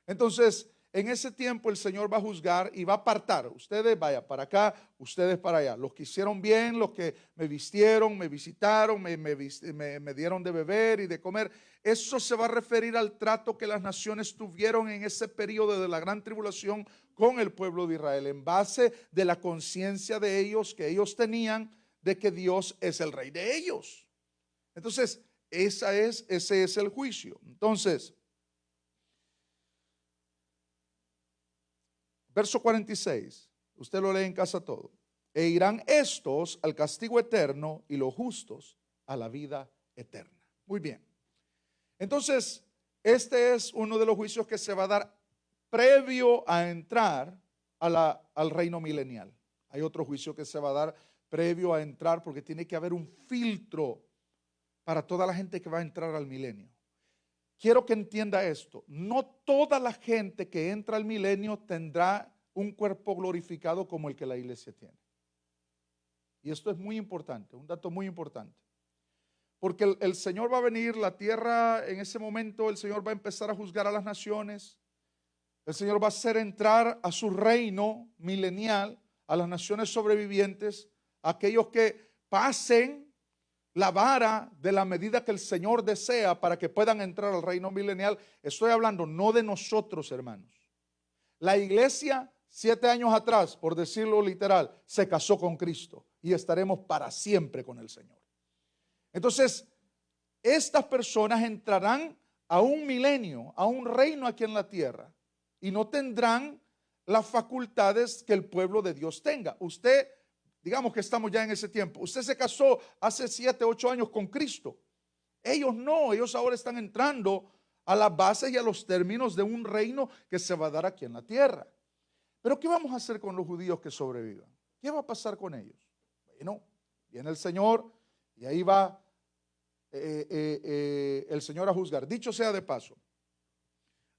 Entonces, en ese tiempo el Señor va a juzgar y va a apartar. Ustedes vaya para acá, ustedes para allá. Los que hicieron bien, los que me vistieron, me visitaron, me dieron de beber y de comer. Eso se va a referir al trato que las naciones tuvieron en ese periodo de la gran tribulación con el pueblo de Israel, en base de la conciencia de ellos que ellos tenían de que Dios es el rey de ellos. Entonces, ese es el juicio. Entonces, verso 46, usted lo lee en casa todo. E irán estos al castigo eterno y los justos a la vida eterna. Muy bien. Entonces, este es uno de los juicios que se va a dar previo a entrar al reino milenial. Hay otro juicio que se va a dar previo a entrar porque tiene que haber un filtro para toda la gente que va a entrar al milenio. Quiero que entienda esto, no toda la gente que entra al milenio tendrá un cuerpo glorificado como el que la iglesia tiene. Y esto es muy importante, un dato muy importante. Porque el Señor va a venir, la tierra en ese momento, el Señor va a empezar a juzgar a las naciones. El Señor va a hacer entrar a su reino milenial a las naciones sobrevivientes, a aquellos que pasen la vara de la medida que el Señor desea para que puedan entrar al reino milenial. Estoy hablando no de nosotros, hermanos. La iglesia 7 años atrás, por decirlo literal, se casó con Cristo y estaremos para siempre con el Señor. Entonces, estas personas entrarán a un milenio, a un reino aquí en la tierra y no tendrán las facultades que el pueblo de Dios tenga. Usted, digamos que estamos ya en ese tiempo. Usted se casó hace 7, 8 años con Cristo. Ellos no, ellos ahora están entrando a las bases y a los términos de un reino que se va a dar aquí en la tierra. Pero ¿qué vamos a hacer con los judíos que sobrevivan? ¿Qué va a pasar con ellos? Bueno, viene el Señor y ahí va el Señor a juzgar. Dicho sea de paso,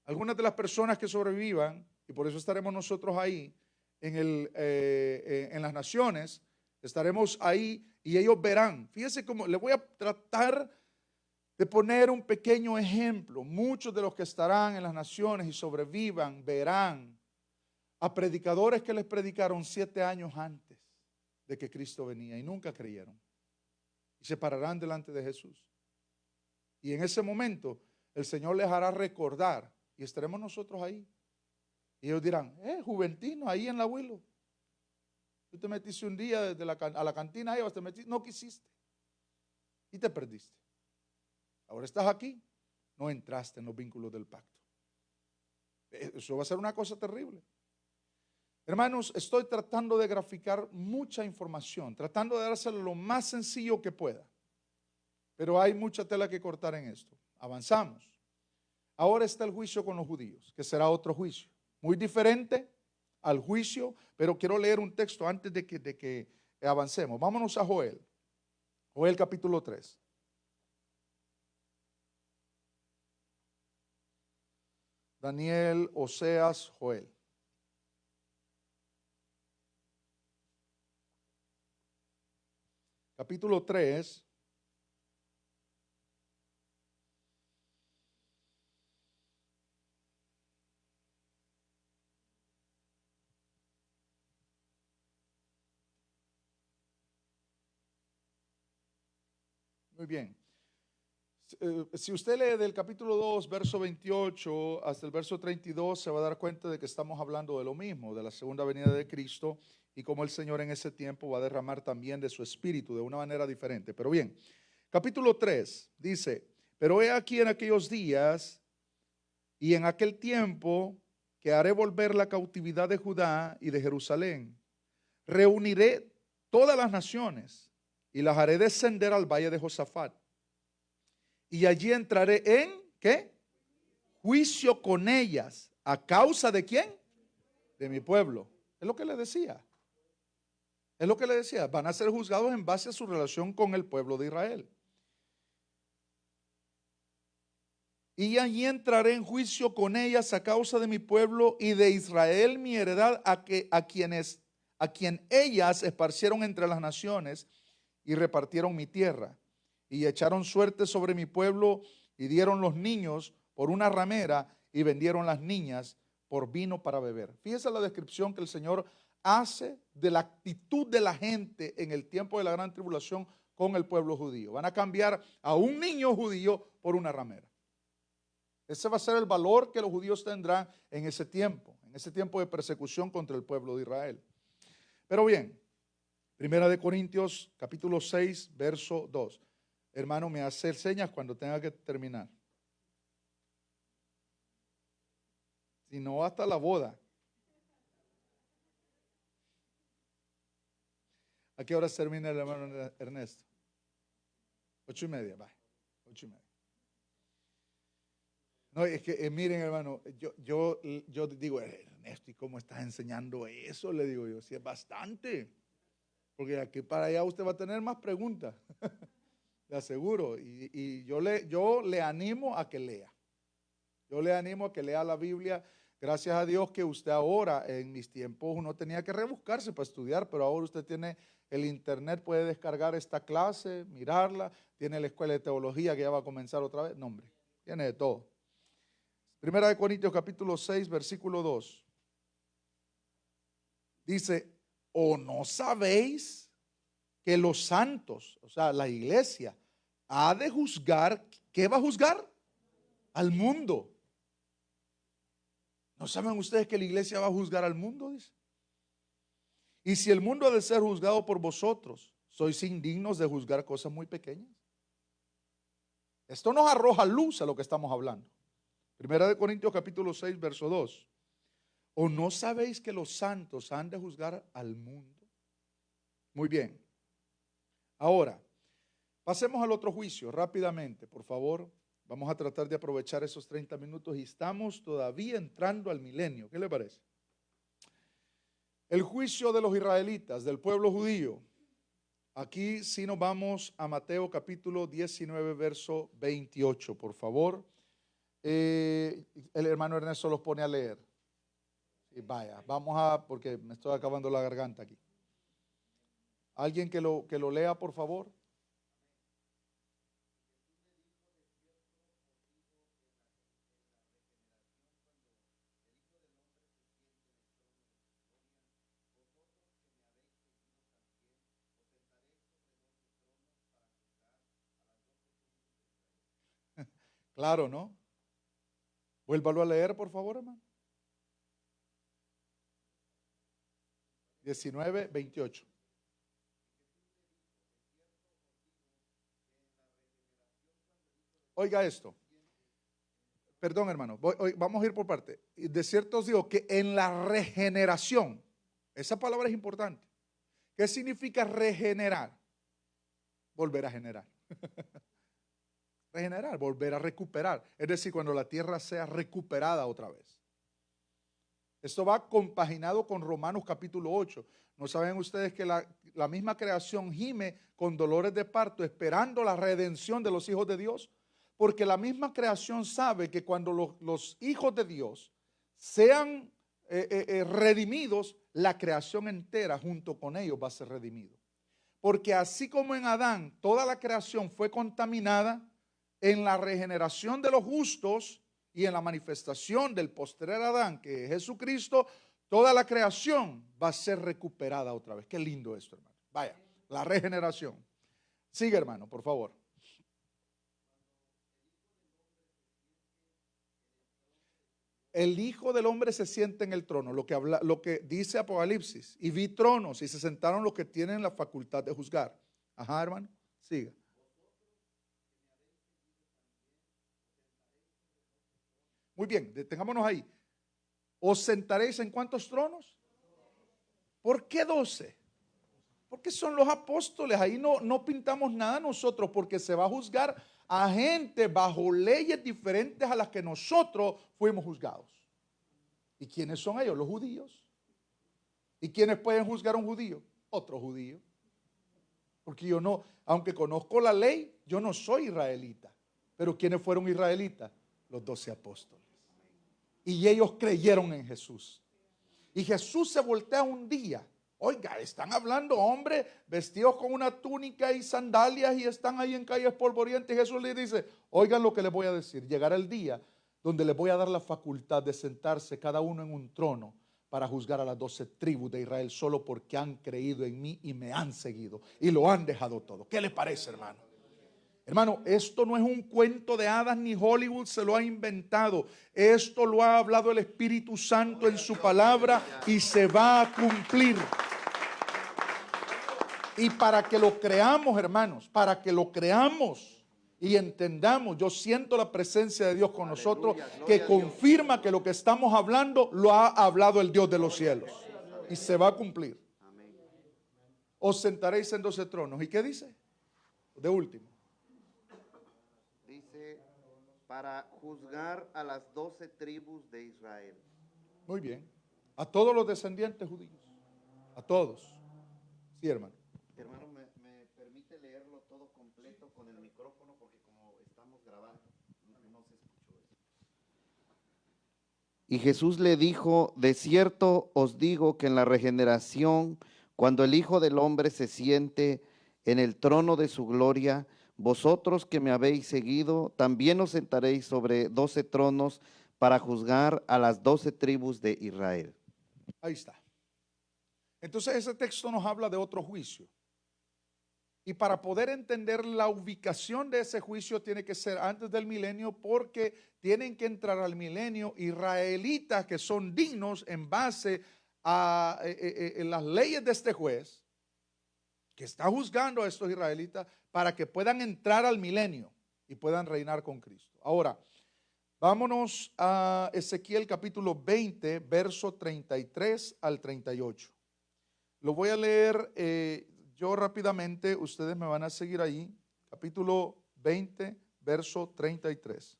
algunas de las personas que sobrevivan, y por eso estaremos nosotros ahí, en las naciones, estaremos ahí y ellos verán. Fíjense cómo le voy a tratar de poner un pequeño ejemplo. Muchos de los que estarán en las naciones y sobrevivan verán a predicadores que les predicaron 7 años antes de que Cristo venía y nunca creyeron. Y se pararán delante de Jesús. Y en ese momento el Señor les hará recordar y estaremos nosotros ahí. Y ellos dirán, Juventino, ahí en la Willow. Tú te metiste un día desde a la cantina, ahí, te metiste, no quisiste. Y te perdiste. Ahora estás aquí, no entraste en los vínculos del pacto. Eso va a ser una cosa terrible. Hermanos, estoy tratando de graficar mucha información, tratando de dárselo lo más sencillo que pueda. Pero hay mucha tela que cortar en esto. Avanzamos. Ahora está el juicio con los judíos, que será otro juicio. Muy diferente al juicio, pero quiero leer un texto antes de que avancemos. Vámonos a Joel. Joel capítulo 3. Daniel, Oseas, Joel. Capítulo 3. Muy bien. Si usted lee del capítulo 2, verso 28 hasta el verso 32, se va a dar cuenta de que estamos hablando de lo mismo, de la segunda venida de Cristo y cómo el Señor en ese tiempo va a derramar también de su espíritu de una manera diferente. Pero bien, capítulo 3 dice, pero he aquí en aquellos días y en aquel tiempo que haré volver la cautividad de Judá y de Jerusalén. Reuniré todas las naciones y las haré descender al valle de Josafat. Y allí entraré en, ¿qué? juicio con ellas. ¿A causa de quién? De mi pueblo. Es lo que le decía. Es lo que le decía. Van a ser juzgados en base a su relación con el pueblo de Israel. Y allí entraré en juicio con ellas a causa de mi pueblo y de Israel mi heredad, a quien ellas esparcieron entre las naciones y repartieron mi tierra. Y echaron suerte sobre mi pueblo y dieron los niños por una ramera y vendieron las niñas por vino para beber. Fíjese la descripción que el Señor hace de la actitud de la gente en el tiempo de la gran tribulación con el pueblo judío. Van a cambiar a un niño judío por una ramera. Ese va a ser el valor que los judíos tendrán en ese tiempo de persecución contra el pueblo de Israel. Pero bien, Primera de Corintios, capítulo 6, verso 2. Hermano, me hace señas cuando tenga que terminar. Si no, hasta la boda. ¿A qué hora termina el hermano Ernesto? 8:30, va. 8:30. No, es que miren, hermano, yo digo, Ernesto, ¿y cómo estás enseñando eso? Le digo yo, si es bastante. Porque aquí para allá usted va a tener más preguntas. Le aseguro. Y yo le animo a que lea. Yo le animo a que lea la Biblia. Gracias a Dios que usted ahora, en mis tiempos, uno tenía que rebuscarse para estudiar, pero ahora usted tiene el internet, puede descargar esta clase, mirarla, tiene la escuela de teología que ya va a comenzar otra vez. No, hombre, tiene de todo. Primera de Corintios capítulo 6, versículo 2. Dice, ¿o no sabéis que los santos, o sea, la iglesia, ha de juzgar? ¿Qué va a juzgar? Al mundo. ¿No saben ustedes que la iglesia va a juzgar al mundo? Dice. Y si el mundo ha de ser juzgado por vosotros, sois indignos de juzgar cosas muy pequeñas. Esto nos arroja luz a lo que estamos hablando. Primera de Corintios capítulo 6, verso 2. ¿O no sabéis que los santos han de juzgar al mundo? Muy bien. Ahora, pasemos al otro juicio rápidamente, por favor. Vamos a tratar de aprovechar esos 30 minutos y estamos todavía entrando al milenio. ¿Qué le parece? El juicio de los israelitas, del pueblo judío. Aquí sí nos vamos a Mateo capítulo 19, verso 28, por favor. El hermano Ernesto los pone a leer. Y vaya, porque me estoy acabando la garganta aquí. ¿Alguien que lo lea, por favor? Claro, ¿no? Vuélvalo a leer, por favor, hermano. 19, 28. Oiga esto. Perdón, hermano. Vamos a ir por parte. De cierto os digo que en la regeneración, esa palabra es importante. ¿Qué significa regenerar? Volver a generar. Regenerar, volver a recuperar. Es decir, cuando la tierra sea recuperada otra vez. Esto va compaginado con Romanos capítulo 8. ¿No saben ustedes que la misma creación gime con dolores de parto esperando la redención de los hijos de Dios? Porque la misma creación sabe que cuando los hijos de Dios sean redimidos, la creación entera junto con ellos va a ser redimido. Porque así como en Adán toda la creación fue contaminada, en la regeneración de los justos y en la manifestación del postrer Adán, que es Jesucristo, toda la creación va a ser recuperada otra vez. Qué lindo esto, hermano. Vaya, la regeneración. Sigue, hermano, por favor. El Hijo del Hombre se sienta en el trono, lo que dice Apocalipsis, y vi tronos y se sentaron los que tienen la facultad de juzgar. Ajá, hermano, siga. Muy bien, detengámonos ahí. ¿Os sentaréis en cuántos tronos? ¿Por qué 12? Porque son los apóstoles. Ahí no pintamos nada nosotros, porque se va a juzgar a gente bajo leyes diferentes a las que nosotros fuimos juzgados. ¿Y quiénes son ellos? Los judíos. ¿Y quiénes pueden juzgar a un judío? Otro judío. Porque yo no, aunque conozco la ley, yo no soy israelita. Pero ¿quiénes fueron israelitas? Los 12 apóstoles. Y ellos creyeron en Jesús. Y Jesús se voltea un día. Oiga, están hablando hombres vestidos con una túnica y sandalias y están ahí en calles polvorientas. Y Jesús les dice, oigan lo que les voy a decir. Llegará el día donde les voy a dar la facultad de sentarse cada uno en un trono para juzgar a las 12 tribus de Israel solo porque han creído en mí y me han seguido y lo han dejado todo. ¿Qué les parece, hermano? Hermano, esto no es un cuento de hadas ni Hollywood se lo ha inventado. Esto lo ha hablado el Espíritu Santo en su palabra y se va a cumplir. Y para que lo creamos, hermanos, para que lo creamos y entendamos, yo siento la presencia de Dios con nosotros que confirma que lo que estamos hablando lo ha hablado el Dios de los cielos. Y se va a cumplir. Os sentaréis en 12 tronos. ¿Y qué dice? De último. Para juzgar a las 12 tribus de Israel. Muy bien. A todos los descendientes judíos. A todos. Sí, hermano. Hermano, ¿me permite leerlo todo completo con el micrófono? Porque como estamos grabando, no se escuchó eso. Y Jesús le dijo, de cierto os digo que en la regeneración, cuando el Hijo del Hombre se siente en el trono de su gloria, vosotros que me habéis seguido, también os sentaréis sobre 12 tronos para juzgar a las 12 tribus de Israel. Ahí está. Entonces ese texto nos habla de otro juicio. Y para poder entender la ubicación de ese juicio tiene que ser antes del milenio, porque tienen que entrar al milenio israelitas que son dignos en base a las leyes de este juez que está juzgando a estos israelitas para que puedan entrar al milenio y puedan reinar con Cristo. Ahora, vámonos a Ezequiel capítulo 20, verso 33 al 38. Lo voy a leer yo rápidamente, ustedes me van a seguir ahí. Capítulo 20, verso 33.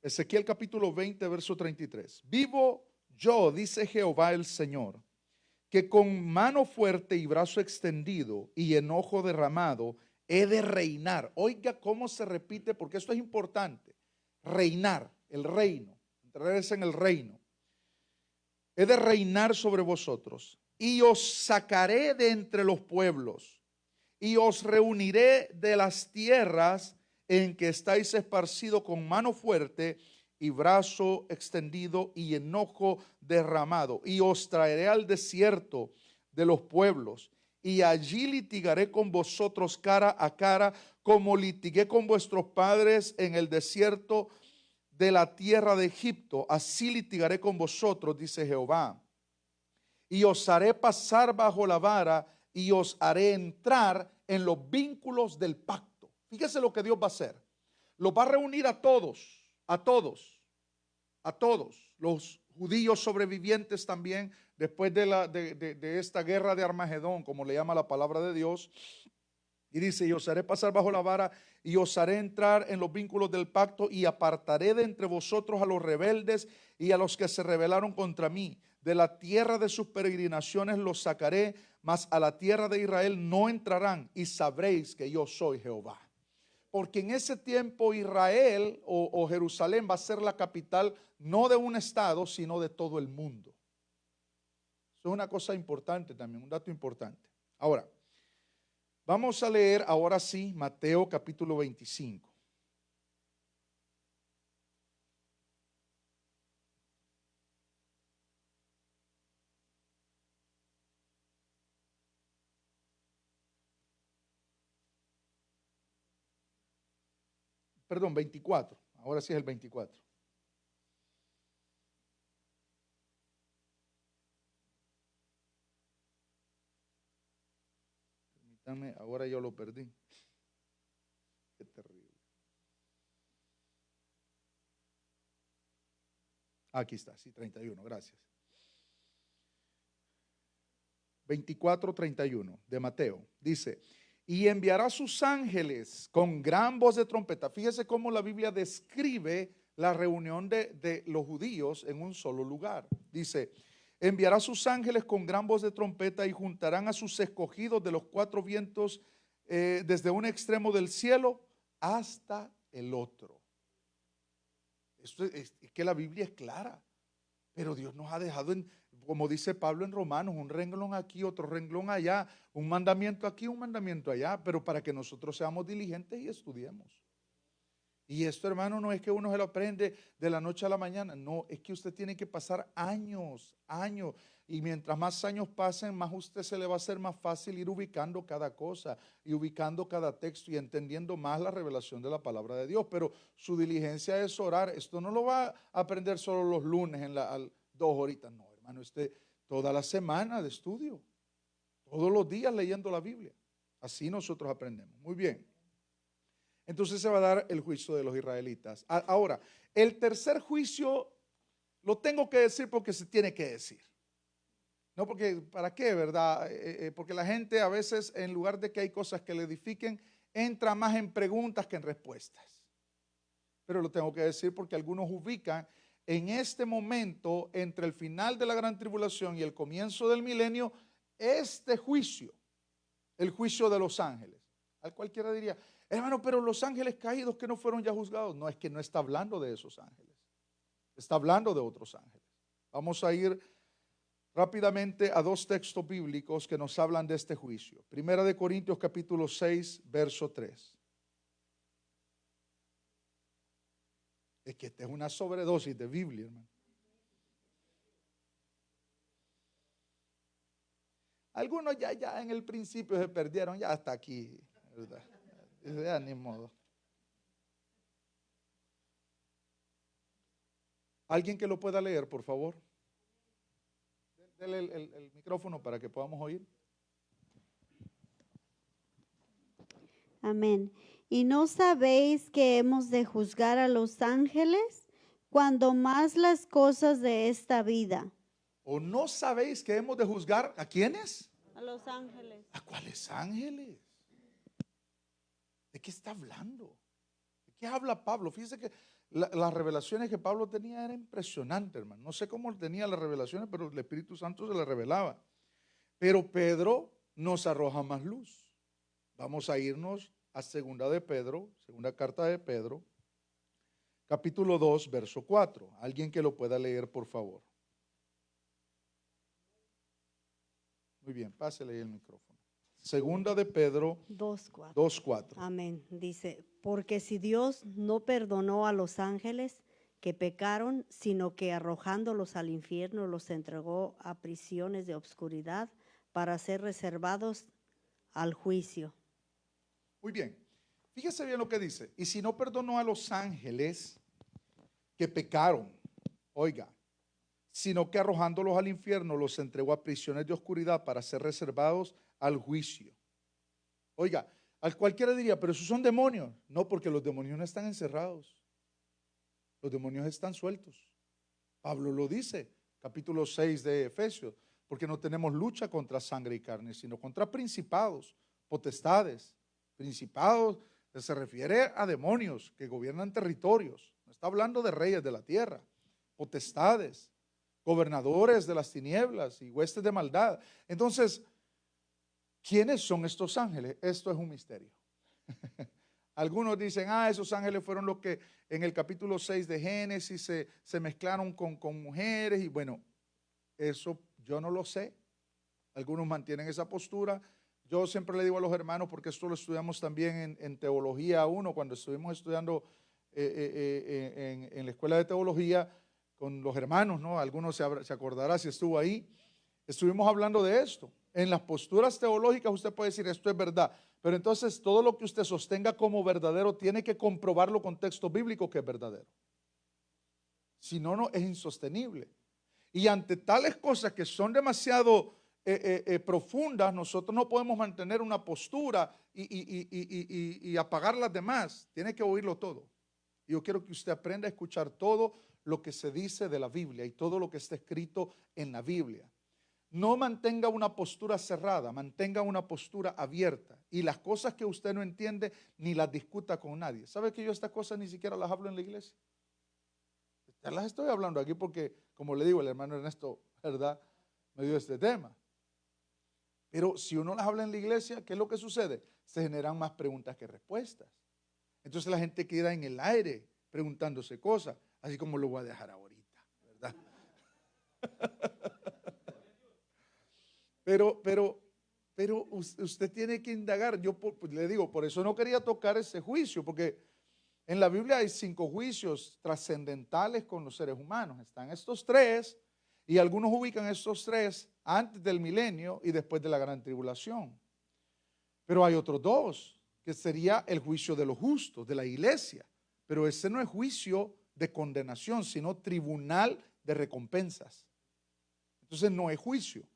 Ezequiel capítulo 20, verso 33. Vivo yo, dice Jehová el Señor, que con mano fuerte y brazo extendido y enojo derramado he de reinar. Oiga cómo se repite, porque esto es importante. Reinar, el reino, entrarse en el reino. He de reinar sobre vosotros y os sacaré de entre los pueblos y os reuniré de las tierras en que estáis esparcidos con mano fuerte y brazo extendido y enojo derramado. Y os traeré al desierto de los pueblos y allí litigaré con vosotros cara a cara, como litigué con vuestros padres en el desierto de la tierra de Egipto. Así litigaré con vosotros, dice Jehová. Y os haré pasar bajo la vara y os haré entrar en los vínculos del pacto. Fíjese lo que Dios va a hacer. Los va a reunir a todos, a todos, a todos. Los judíos sobrevivientes también, después de esta guerra de Armagedón, como le llama la palabra de Dios. Y dice, y os haré pasar bajo la vara y os haré entrar en los vínculos del pacto y apartaré de entre vosotros a los rebeldes y a los que se rebelaron contra mí. De la tierra de sus peregrinaciones los sacaré, mas a la tierra de Israel no entrarán y sabréis que yo soy Jehová. Porque en ese tiempo Israel o Jerusalén va a ser la capital no de un estado, sino de todo el mundo. Eso es una cosa importante también, un dato importante. Ahora, vamos a leer ahora sí Mateo capítulo 25. Perdón, 24. Ahora sí es el 24. Permítanme, ahora yo lo perdí. Qué terrible. Aquí está, sí, 31, gracias. 24:31 de Mateo. Dice, y enviará sus ángeles con gran voz de trompeta. Fíjese cómo la Biblia describe la reunión de los judíos en un solo lugar. Dice, enviará sus ángeles con gran voz de trompeta y juntarán a sus escogidos de los cuatro vientos desde un extremo del cielo hasta el otro. Esto es que la Biblia es clara, pero Dios nos ha dejado, como dice Pablo en Romanos, un renglón aquí, otro renglón allá, un mandamiento aquí, un mandamiento allá, pero para que nosotros seamos diligentes y estudiemos. Y esto, hermano, no es que uno se lo aprende de la noche a la mañana, no, es que usted tiene que pasar años, y mientras más años pasen, más usted se le va a hacer más fácil ir ubicando cada cosa y ubicando cada texto y entendiendo más la revelación de la palabra de Dios. Pero su diligencia es orar. Esto no lo va a aprender solo los lunes en 2 horitas, no, hermano, toda la semana de estudio, todos los días leyendo la Biblia. Así nosotros aprendemos. Muy bien. Entonces se va a dar el juicio de los israelitas. Ahora, el tercer juicio lo tengo que decir porque se tiene que decir. No porque, ¿para qué, verdad? Porque la gente a veces, en lugar de que hay cosas que le edifiquen, entra más en preguntas que en respuestas. Pero lo tengo que decir porque algunos ubican en este momento, entre el final de la gran tribulación y el comienzo del milenio, este juicio, el juicio de los ángeles. Al cualquiera diría, hermano, pero los ángeles caídos que no fueron ya juzgados. No, es que no está hablando de esos ángeles. Está hablando de otros ángeles. Vamos a ir rápidamente a 2 textos bíblicos que nos hablan de este juicio. Primera de Corintios capítulo 6, verso 3. Es que esta es una sobredosis de Biblia, hermano. Algunos ya en el principio se perdieron, ya hasta aquí, ¿verdad? Ya ni modo. ¿Alguien que lo pueda leer, por favor? Dele el micrófono para que podamos oír. Amén. ¿Y no sabéis que hemos de juzgar a los ángeles cuando más las cosas de esta vida? ¿O no sabéis que hemos de juzgar a quiénes? A los ángeles. ¿A cuáles ángeles? ¿De qué está hablando? ¿De qué habla Pablo? Fíjese que las revelaciones que Pablo tenía eran impresionantes, hermano. No sé cómo tenía las revelaciones, pero el Espíritu Santo se las revelaba. Pero Pedro nos arroja más luz. Vamos a irnos a segunda carta de Pedro, capítulo 2, verso 4. Alguien que lo pueda leer, por favor. Muy bien, pásele ahí el micrófono. Segunda de Pedro 2:4. 2:4. Amén. Dice, porque si Dios no perdonó a los ángeles que pecaron, sino que arrojándolos al infierno los entregó a prisiones de obscuridad para ser reservados al juicio. Muy bien, fíjese bien lo que dice. Y si no perdonó a los ángeles que pecaron, oiga, sino que arrojándolos al infierno los entregó a prisiones de oscuridad para ser reservados al juicio. Oiga, al cualquiera diría, pero esos son demonios. No, porque los demonios no están encerrados. Los demonios están sueltos. Pablo lo dice, capítulo 6 de Efesios, porque no tenemos lucha contra sangre y carne, sino contra principados, potestades. Principados se refiere a demonios que gobiernan territorios. No está hablando de reyes de la tierra, potestades, gobernadores de las tinieblas y huestes de maldad. Entonces, ¿quiénes son estos ángeles? Esto es un misterio. Algunos dicen, esos ángeles fueron los que en el capítulo 6 de Génesis se mezclaron con mujeres. Y bueno, eso yo no lo sé. Algunos mantienen esa postura. Yo siempre le digo a los hermanos, porque esto lo estudiamos también en Teología 1, cuando estuvimos estudiando en la escuela de teología con los hermanos, ¿no? Algunos se acordará si estuvo ahí. Estuvimos hablando de esto. En las posturas teológicas usted puede decir esto es verdad, pero entonces todo lo que usted sostenga como verdadero tiene que comprobarlo con texto bíblico que es verdadero. Si no, no es insostenible. Y ante tales cosas que son demasiado profundas, nosotros no podemos mantener una postura y apagar las demás. Tiene que oírlo todo. Y yo quiero que usted aprenda a escuchar todo lo que se dice de la Biblia y todo lo que está escrito en la Biblia. no mantenga una postura cerrada, mantenga una postura abierta. Y las cosas que usted no entiende, ni las discuta con nadie. ¿Sabe que yo estas cosas ni siquiera las hablo en la iglesia? Ya las estoy hablando aquí porque, como le digo, el hermano Ernesto, ¿verdad?, me dio este tema. Pero si uno las habla en la iglesia, ¿qué es lo que sucede? Se generan más preguntas que respuestas. Entonces la gente queda en el aire preguntándose cosas, así como lo voy a dejar ahorita, ¿verdad? Pero usted tiene que indagar. Yo pues, le digo, por eso no quería tocar ese juicio, porque en la Biblia hay 5 juicios trascendentales con los seres humanos. Están estos 3, y algunos ubican estos 3 antes del milenio y después de la gran tribulación. Pero hay otros 2, que sería el juicio de los justos, de la iglesia. Pero ese no es juicio de condenación, sino tribunal de recompensas. Entonces no es juicio.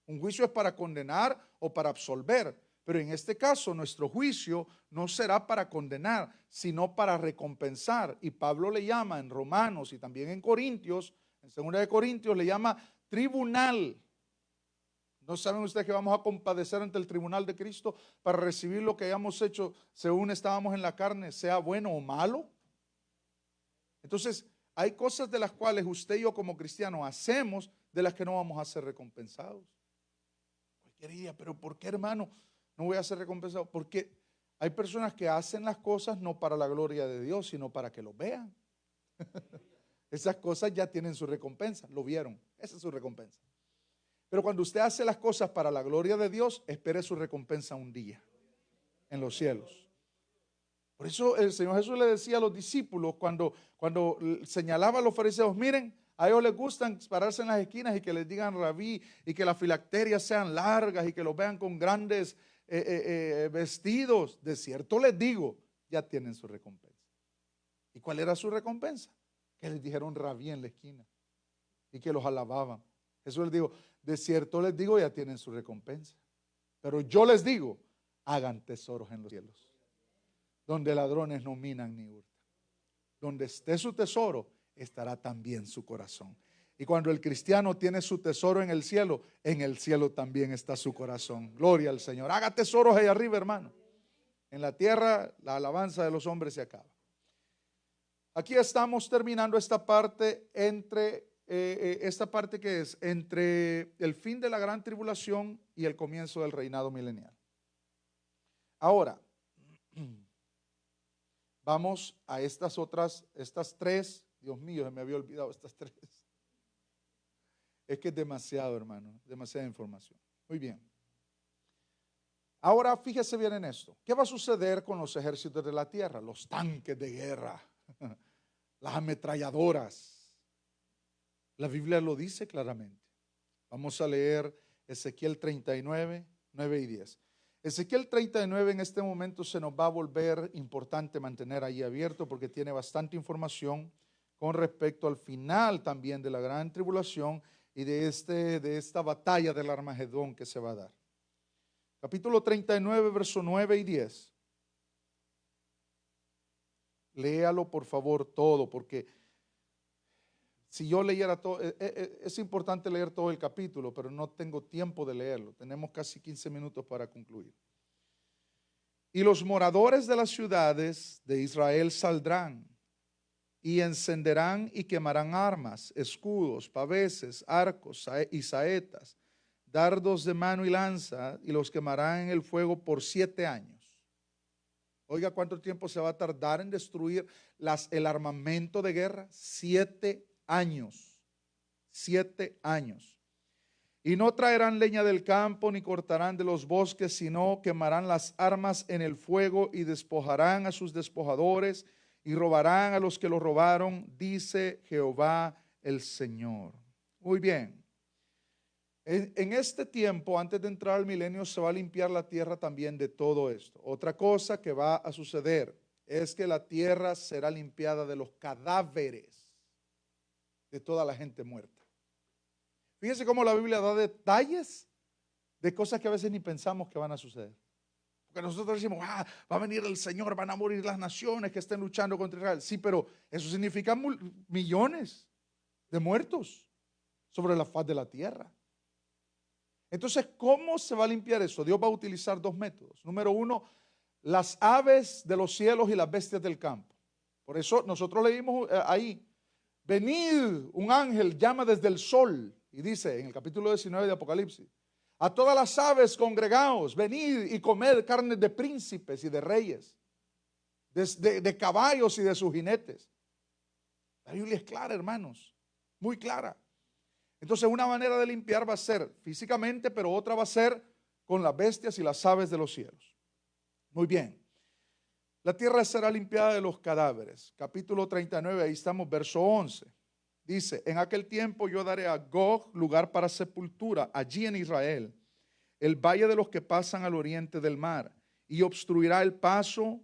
Un juicio es para condenar o para absolver, pero en este caso nuestro juicio no será para condenar, sino para recompensar. Y Pablo le llama en Romanos y también en Corintios, en 2 de Corintios le llama tribunal. ¿No saben ustedes que vamos a compadecer ante el tribunal de Cristo para recibir lo que hayamos hecho según estábamos en la carne, sea bueno o malo? Entonces, hay cosas de las cuales usted y yo como cristianos hacemos, de las que no vamos a ser recompensados. Cualquiera diría, pero ¿por qué, hermano, no voy a ser recompensado? Porque hay personas que hacen las cosas no para la gloria de Dios, sino para que lo vean. Esas cosas ya tienen su recompensa, lo vieron, esa es su recompensa. Pero cuando usted hace las cosas para la gloria de Dios, espere su recompensa un día en los cielos. Por eso el Señor Jesús le decía a los discípulos cuando señalaba a los fariseos, miren, a ellos les gustan pararse en las esquinas y que les digan rabí, y que las filacterias sean largas y que los vean con grandes vestidos. De cierto les digo, ya tienen su recompensa. ¿Y cuál era su recompensa? Que les dijeron rabí en la esquina y que los alababan. Jesús les dijo, de cierto les digo, ya tienen su recompensa. Pero yo les digo, hagan tesoros en los cielos, donde ladrones no minan ni hurtan. Donde esté su tesoro, estará también su corazón. Y cuando el cristiano tiene su tesoro en el cielo también está su corazón. Gloria al Señor. Haga tesoros ahí arriba, hermano. En la tierra, la alabanza de los hombres se acaba. Aquí estamos terminando esta parte que es entre el fin de la gran tribulación y el comienzo del reinado milenial. Ahora, vamos a estas 3. Dios mío, se me había olvidado estas 3. Es que es demasiado, hermano, demasiada información. Muy bien. Ahora fíjese bien en esto. ¿Qué va a suceder con los ejércitos de la tierra? Los tanques de guerra, las ametralladoras. La Biblia lo dice claramente. Vamos a leer Ezequiel 39, 9 y 10. Ezequiel 39 en este momento se nos va a volver importante mantener ahí abierto porque tiene bastante información con respecto al final también de la gran tribulación y de esta batalla del Armagedón que se va a dar. Capítulo 39, verso 9 y 10. Léalo por favor todo, porque si yo leyera todo, es importante leer todo el capítulo, pero no tengo tiempo de leerlo. Tenemos casi 15 minutos para concluir. Y los moradores de las ciudades de Israel saldrán y encenderán y quemarán armas, escudos, paveses, arcos y saetas, dardos de mano y lanza, y los quemarán en el fuego por 7 años. Oiga, ¿cuánto tiempo se va a tardar en destruir el armamento de guerra? 7 años. 7 años. Y no traerán leña del campo ni cortarán de los bosques, sino quemarán las armas en el fuego y despojarán a sus despojadores y robarán a los que los robaron, dice Jehová el Señor. Muy bien. En este tiempo, antes de entrar al milenio, se va a limpiar la tierra también de todo esto. Otra cosa que va a suceder es que la tierra será limpiada de los cadáveres de toda la gente muerta. Fíjense cómo la Biblia da detalles de cosas que a veces ni pensamos que van a suceder. Porque nosotros decimos, va a venir el Señor, van a morir las naciones que estén luchando contra Israel. Sí, pero eso significa millones de muertos sobre la faz de la tierra. Entonces, ¿cómo se va a limpiar eso? Dios va a utilizar dos métodos. Número uno, las aves de los cielos y las bestias del campo. Por eso nosotros leímos ahí, venid, un ángel llama desde el sol, y dice en el capítulo 19 de Apocalipsis, a todas las aves congregaos, venid y comed carne de príncipes y de reyes, de caballos y de sus jinetes. La Biblia es clara, hermanos, muy clara. Entonces, una manera de limpiar va a ser físicamente, pero otra va a ser con las bestias y las aves de los cielos. Muy bien. La tierra será limpiada de los cadáveres. Capítulo 39, ahí estamos, verso 11. Dice, en aquel tiempo yo daré a Gog lugar para sepultura allí en Israel, el valle de los que pasan al oriente del mar, y obstruirá el paso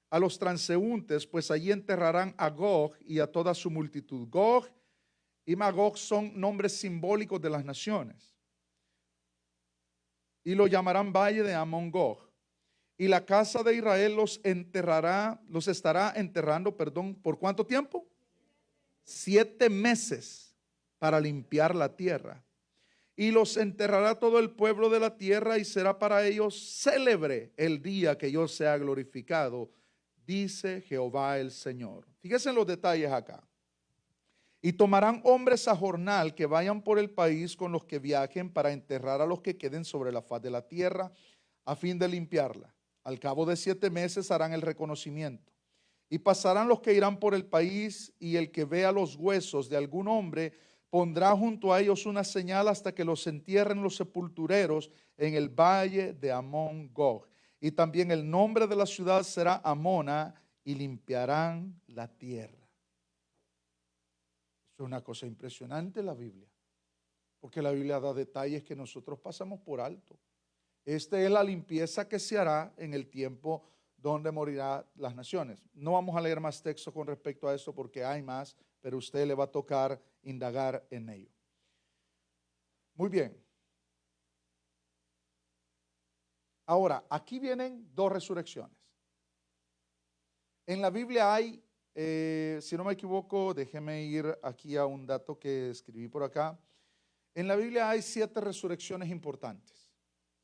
a los transeúntes, pues allí enterrarán a Gog y a toda su multitud. Gog y Magog son nombres simbólicos de las naciones. Y lo llamarán valle de Amón-Gog. Y la casa de Israel los estará enterrando, ¿por cuánto tiempo? 7 meses para limpiar la tierra. Y los enterrará todo el pueblo de la tierra y será para ellos célebre el día que yo sea glorificado, dice Jehová el Señor. Fíjense en los detalles acá. Y tomarán hombres a jornal que vayan por el país con los que viajen para enterrar a los que queden sobre la faz de la tierra a fin de limpiarla. Al cabo de 7 meses harán el reconocimiento. Y pasarán los que irán por el país, y el que vea los huesos de algún hombre pondrá junto a ellos una señal hasta que los entierren los sepultureros en el valle de Amón-Gog. Y también el nombre de la ciudad será Amona, y limpiarán la tierra. Eso es una cosa impresionante en la Biblia, porque la Biblia da detalles que nosotros pasamos por alto. Esta es la limpieza que se hará en el tiempo donde morirán las naciones. No vamos a leer más texto con respecto a esto porque hay más, pero a usted le va a tocar indagar en ello. Muy bien. Ahora, aquí vienen 2 resurrecciones. En la Biblia hay, si no me equivoco, déjeme ir aquí a un dato que escribí por acá. En la Biblia hay 7 resurrecciones importantes.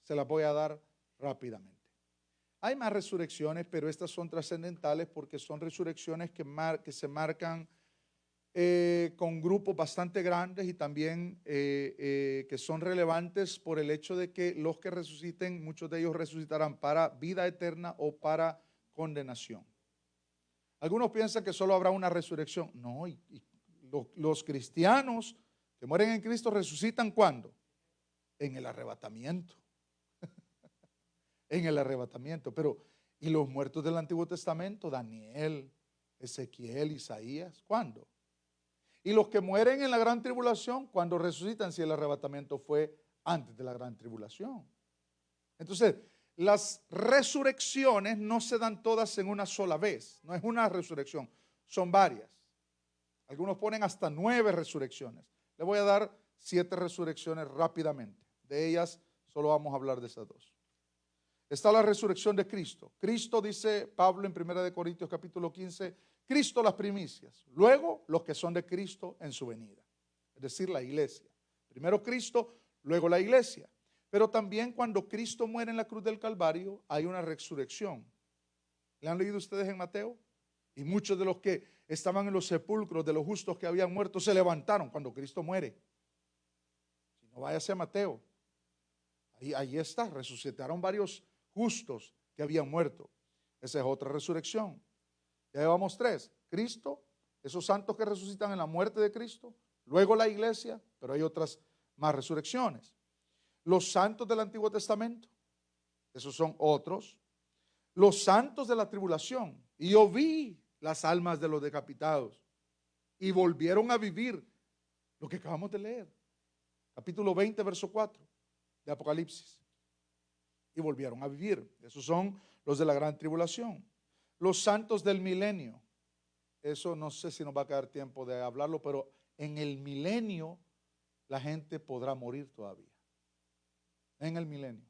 Se las voy a dar rápidamente. Hay más resurrecciones, pero estas son trascendentales porque son resurrecciones que se marcan con grupos bastante grandes y también que son relevantes por el hecho de que los que resuciten, muchos de ellos resucitarán para vida eterna o para condenación. Algunos piensan que solo habrá una resurrección. No, los cristianos que mueren en Cristo resucitan ¿cuándo? En el arrebatamiento. En el arrebatamiento. Pero, ¿y los muertos del Antiguo Testamento? Daniel, Ezequiel, Isaías, ¿cuándo? Y los que mueren en la gran tribulación, ¿cuándo resucitan? Si el arrebatamiento fue antes de la gran tribulación. Entonces, las resurrecciones no se dan todas en una sola vez. No es una resurrección, son varias. Algunos ponen hasta 9 resurrecciones. Le voy a dar 7 resurrecciones rápidamente. De ellas solo vamos a hablar de esas 2. Está la resurrección de Cristo. Cristo, dice Pablo en 1 Corintios capítulo 15, Cristo las primicias, luego los que son de Cristo en su venida, es decir, la iglesia. Primero Cristo, luego la iglesia. Pero también cuando Cristo muere en la cruz del Calvario hay una resurrección. ¿Le han leído ustedes en Mateo? Y muchos de los que estaban en los sepulcros de los justos que habían muerto se levantaron cuando Cristo muere. Si no, váyase a Mateo. Ahí está, resucitaron varios justos que habían muerto. Esa es otra resurrección. Ya llevamos 3. Cristo, esos santos que resucitan en la muerte de Cristo, luego la iglesia, pero hay otras más resurrecciones. Los santos del Antiguo Testamento, esos son otros. Los santos de la tribulación, y yo vi las almas de los decapitados y volvieron a vivir, lo que acabamos de leer, capítulo 20, verso 4 de Apocalipsis. Y volvieron a vivir. Esos son los de la gran tribulación. Los santos del milenio. Eso no sé si nos va a quedar tiempo de hablarlo, pero en el milenio la gente podrá morir todavía. En el milenio.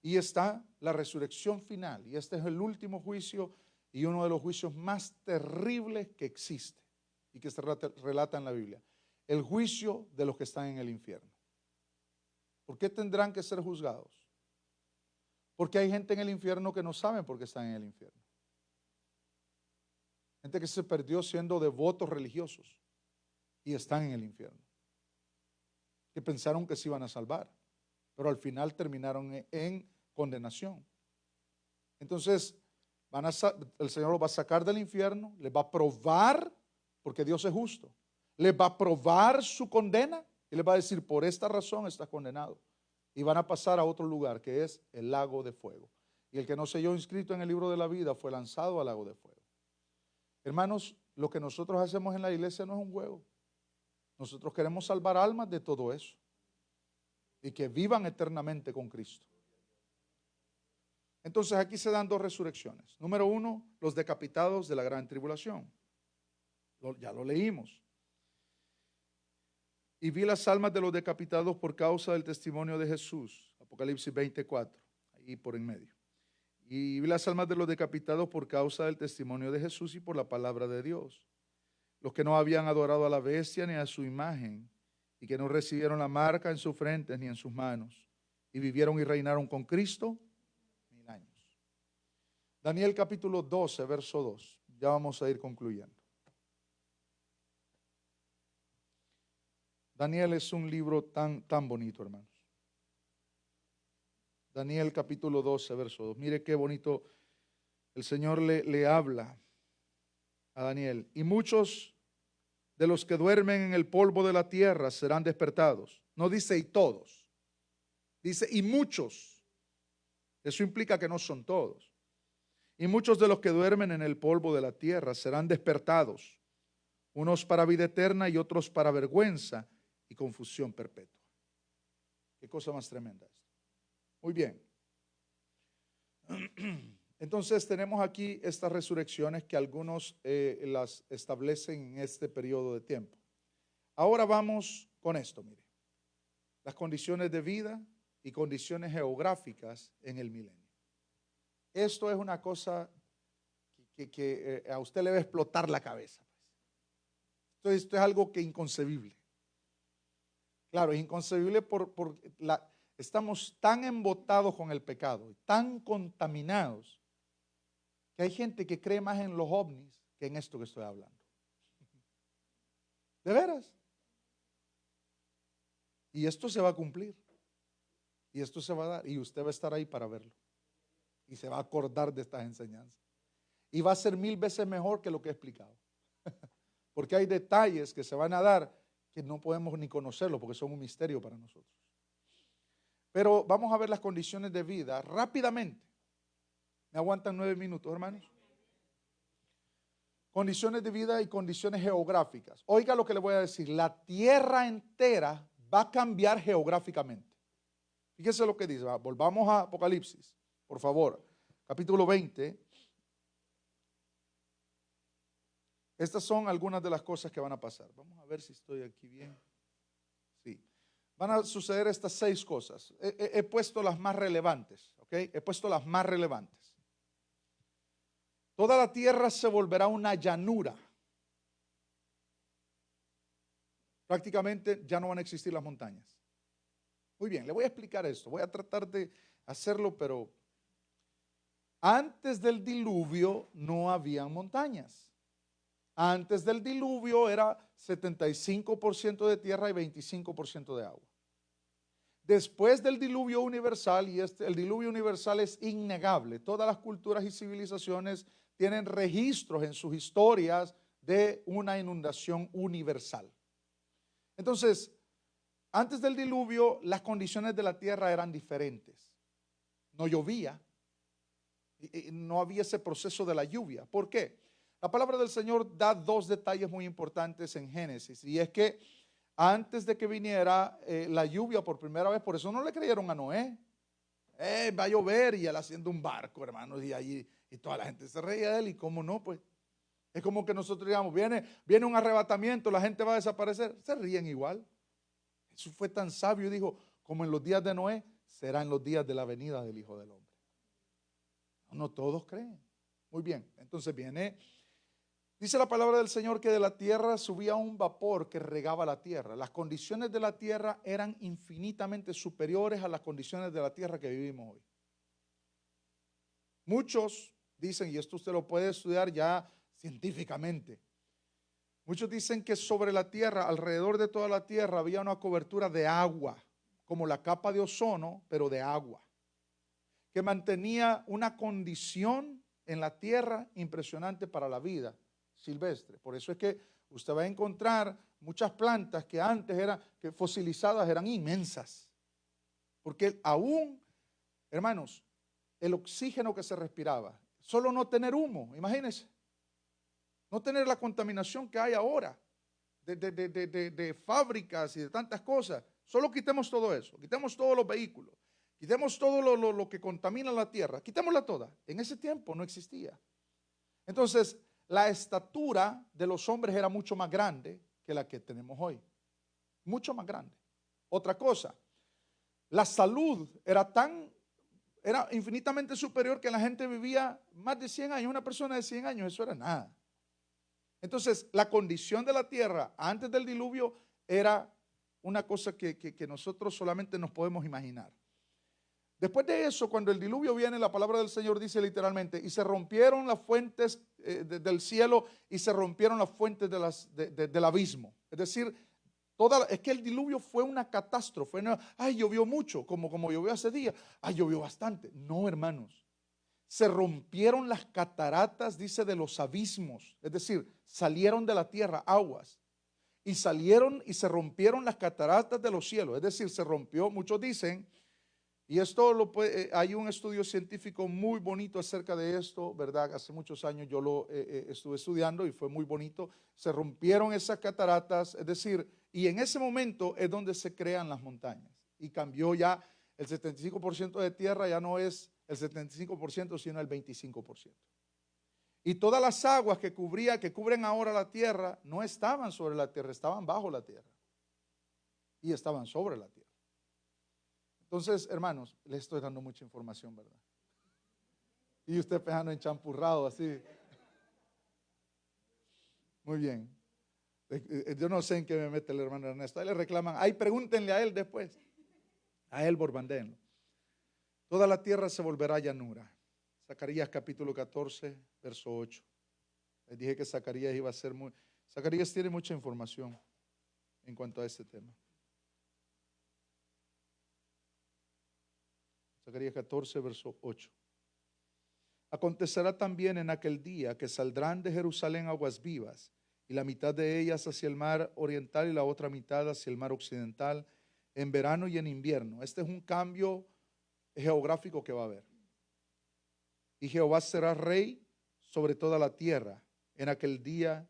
Y está la resurrección final. Y este es el último juicio y uno de los juicios más terribles que existe y que se relata en la Biblia. El juicio de los que están en el infierno. ¿Por qué tendrán que ser juzgados? Porque hay gente en el infierno que no saben por qué están en el infierno. Gente que se perdió siendo devotos religiosos y están en el infierno. Que pensaron que se iban a salvar, pero al final terminaron en condenación. Entonces, el Señor los va a sacar del infierno, les va a probar, porque Dios es justo, les va a probar su condena y les va a decir, por esta razón estás condenado. Y van a pasar a otro lugar, que es el lago de fuego. Y el que no se halló inscrito en el libro de la vida fue lanzado al lago de fuego. Hermanos, lo que nosotros hacemos en la iglesia no es un juego. Nosotros queremos salvar almas de todo eso y que vivan eternamente con Cristo. Entonces aquí se dan dos resurrecciones. Número uno, los decapitados de la gran tribulación. Ya lo leímos. Y vi las almas de los decapitados por causa del testimonio de Jesús. Apocalipsis 24, ahí por en medio. Y vi las almas de los decapitados por causa del testimonio de Jesús y por la palabra de Dios. Los que no habían adorado a la bestia ni a su imagen, y que no recibieron la marca en sus frentes ni en sus manos, y vivieron y reinaron con Cristo 1000 años. Daniel capítulo 12, verso 2. Ya vamos a ir concluyendo. Daniel es un libro tan bonito, hermanos. Daniel capítulo 12, verso 2. Mire qué bonito el Señor le habla a Daniel. Y muchos de los que duermen en el polvo de la tierra serán despertados. No dice y todos. Dice y muchos. Eso implica que no son todos. Y muchos de los que duermen en el polvo de la tierra serán despertados. Unos para vida eterna y otros para vergüenza y confusión perpetua. Qué cosa más tremenda esto. Muy bien. Entonces tenemos aquí estas resurrecciones que algunos las establecen en este periodo de tiempo. Ahora vamos con esto, mire. Las condiciones de vida y condiciones geográficas en el milenio. Esto es una cosa que a usted le va a explotar la cabeza. Entonces esto es algo que es inconcebible. Claro, es inconcebible estamos tan embotados con el pecado, tan contaminados, que hay gente que cree más en los ovnis que en esto que estoy hablando. ¿De veras? Y esto se va a cumplir. Y esto se va a dar. Y usted va a estar ahí para verlo. Y se va a acordar de estas enseñanzas. Y va a ser 1000 veces mejor que lo que he explicado. Porque hay detalles que se van a dar que no podemos ni conocerlo porque son un misterio para nosotros. Pero vamos a ver las condiciones de vida rápidamente. ¿Me aguantan 9 minutos, hermanos? Condiciones de vida y condiciones geográficas. Oiga lo que le voy a decir. La tierra entera va a cambiar geográficamente. Fíjese lo que dice. Volvamos a Apocalipsis, por favor. Capítulo 20. Estas son algunas de las cosas que van a pasar. Vamos a ver si estoy aquí bien. Sí. Van a suceder estas 6 cosas. He puesto las más relevantes, ¿ok? He puesto las más relevantes. Toda la tierra se volverá una llanura. Prácticamente ya no van a existir las montañas. Muy bien, le voy a explicar esto. Voy a tratar de hacerlo, pero antes del diluvio no había montañas. Antes del diluvio era 75% de tierra y 25% de agua. Después del diluvio universal, y el diluvio universal es innegable, todas las culturas y civilizaciones tienen registros en sus historias de una inundación universal. Entonces, antes del diluvio, las condiciones de la tierra eran diferentes. No llovía, no había ese proceso de la lluvia. ¿Por qué? La palabra del Señor da 2 detalles muy importantes en Génesis, y es que antes de que viniera la lluvia por primera vez, por eso no le creyeron a Noé. Va a llover, y él haciendo un barco, hermanos, y allí y toda la gente se reía de él. Y cómo no, pues es como que nosotros digamos, viene un arrebatamiento, la gente va a desaparecer. Se ríen igual. Jesús fue tan sabio y dijo, como en los días de Noé, será en los días de la venida del Hijo del Hombre. No todos creen. Muy bien, entonces viene Dice la palabra del Señor que de la tierra subía un vapor que regaba la tierra. Las condiciones de la tierra eran infinitamente superiores a las condiciones de la tierra que vivimos hoy. Muchos dicen, y esto usted lo puede estudiar ya científicamente, muchos dicen que sobre la tierra, alrededor de toda la tierra, había una cobertura de agua, como la capa de ozono, pero de agua, que mantenía una condición en la tierra impresionante para la vida silvestre. Por eso es que usted va a encontrar muchas plantas que antes eran, que fosilizadas, eran inmensas. Porque aún, hermanos, el oxígeno que se respiraba, solo no tener humo, imagínense, no tener la contaminación que hay ahora de fábricas y de tantas cosas. Solo quitemos todo eso, quitemos todos los vehículos, quitemos todo lo que contamina la tierra, quitémosla toda. En ese tiempo no existía. Entonces, la estatura de los hombres era mucho más grande que la que tenemos hoy. Mucho más grande. Otra cosa, la salud era infinitamente superior, que la gente vivía más de 100 años. Una persona de 100 años, eso era nada. Entonces, la condición de la tierra antes del diluvio era una cosa que nosotros solamente nos podemos imaginar. Después de eso, cuando el diluvio viene, la palabra del Señor dice literalmente, y se rompieron las fuentes del cielo y se rompieron las fuentes del abismo. Es decir, es que el diluvio fue una catástrofe. No, ay, llovió mucho, como llovió hace días. Ay, llovió bastante. No, hermanos. Se rompieron las cataratas, dice, de los abismos. Es decir, salieron de la tierra aguas. Y salieron y se rompieron las cataratas de los cielos. Es decir, se rompió, muchos dicen, y esto hay un estudio científico muy bonito acerca de esto, ¿verdad? Hace muchos años yo lo estuve estudiando y fue muy bonito. Se rompieron esas cataratas, es decir, y en ese momento es donde se crean las montañas. Y cambió ya el 75% de tierra, ya no es el 75%, sino el 25%. Y todas las aguas que cubren ahora la tierra, no estaban sobre la tierra, estaban bajo la tierra. Y estaban sobre la tierra. Entonces, hermanos, les estoy dando mucha información, ¿verdad? Y usted pejando enchampurrado así. Muy bien. Yo no sé en qué me mete el hermano Ernesto. Ahí le reclaman, ay, pregúntenle a él después. A él borbandéenlo. Toda la tierra se volverá llanura. Zacarías capítulo 14, verso 8. Les dije que Zacarías iba a ser Zacarías tiene mucha información en cuanto a este tema. Zacarías 14, verso 8. Acontecerá también en aquel día que saldrán de Jerusalén aguas vivas, y la mitad de ellas hacia el mar oriental y la otra mitad hacia el mar occidental, en verano y en invierno. Este es un cambio geográfico que va a haber. Y Jehová será rey sobre toda la tierra. En aquel día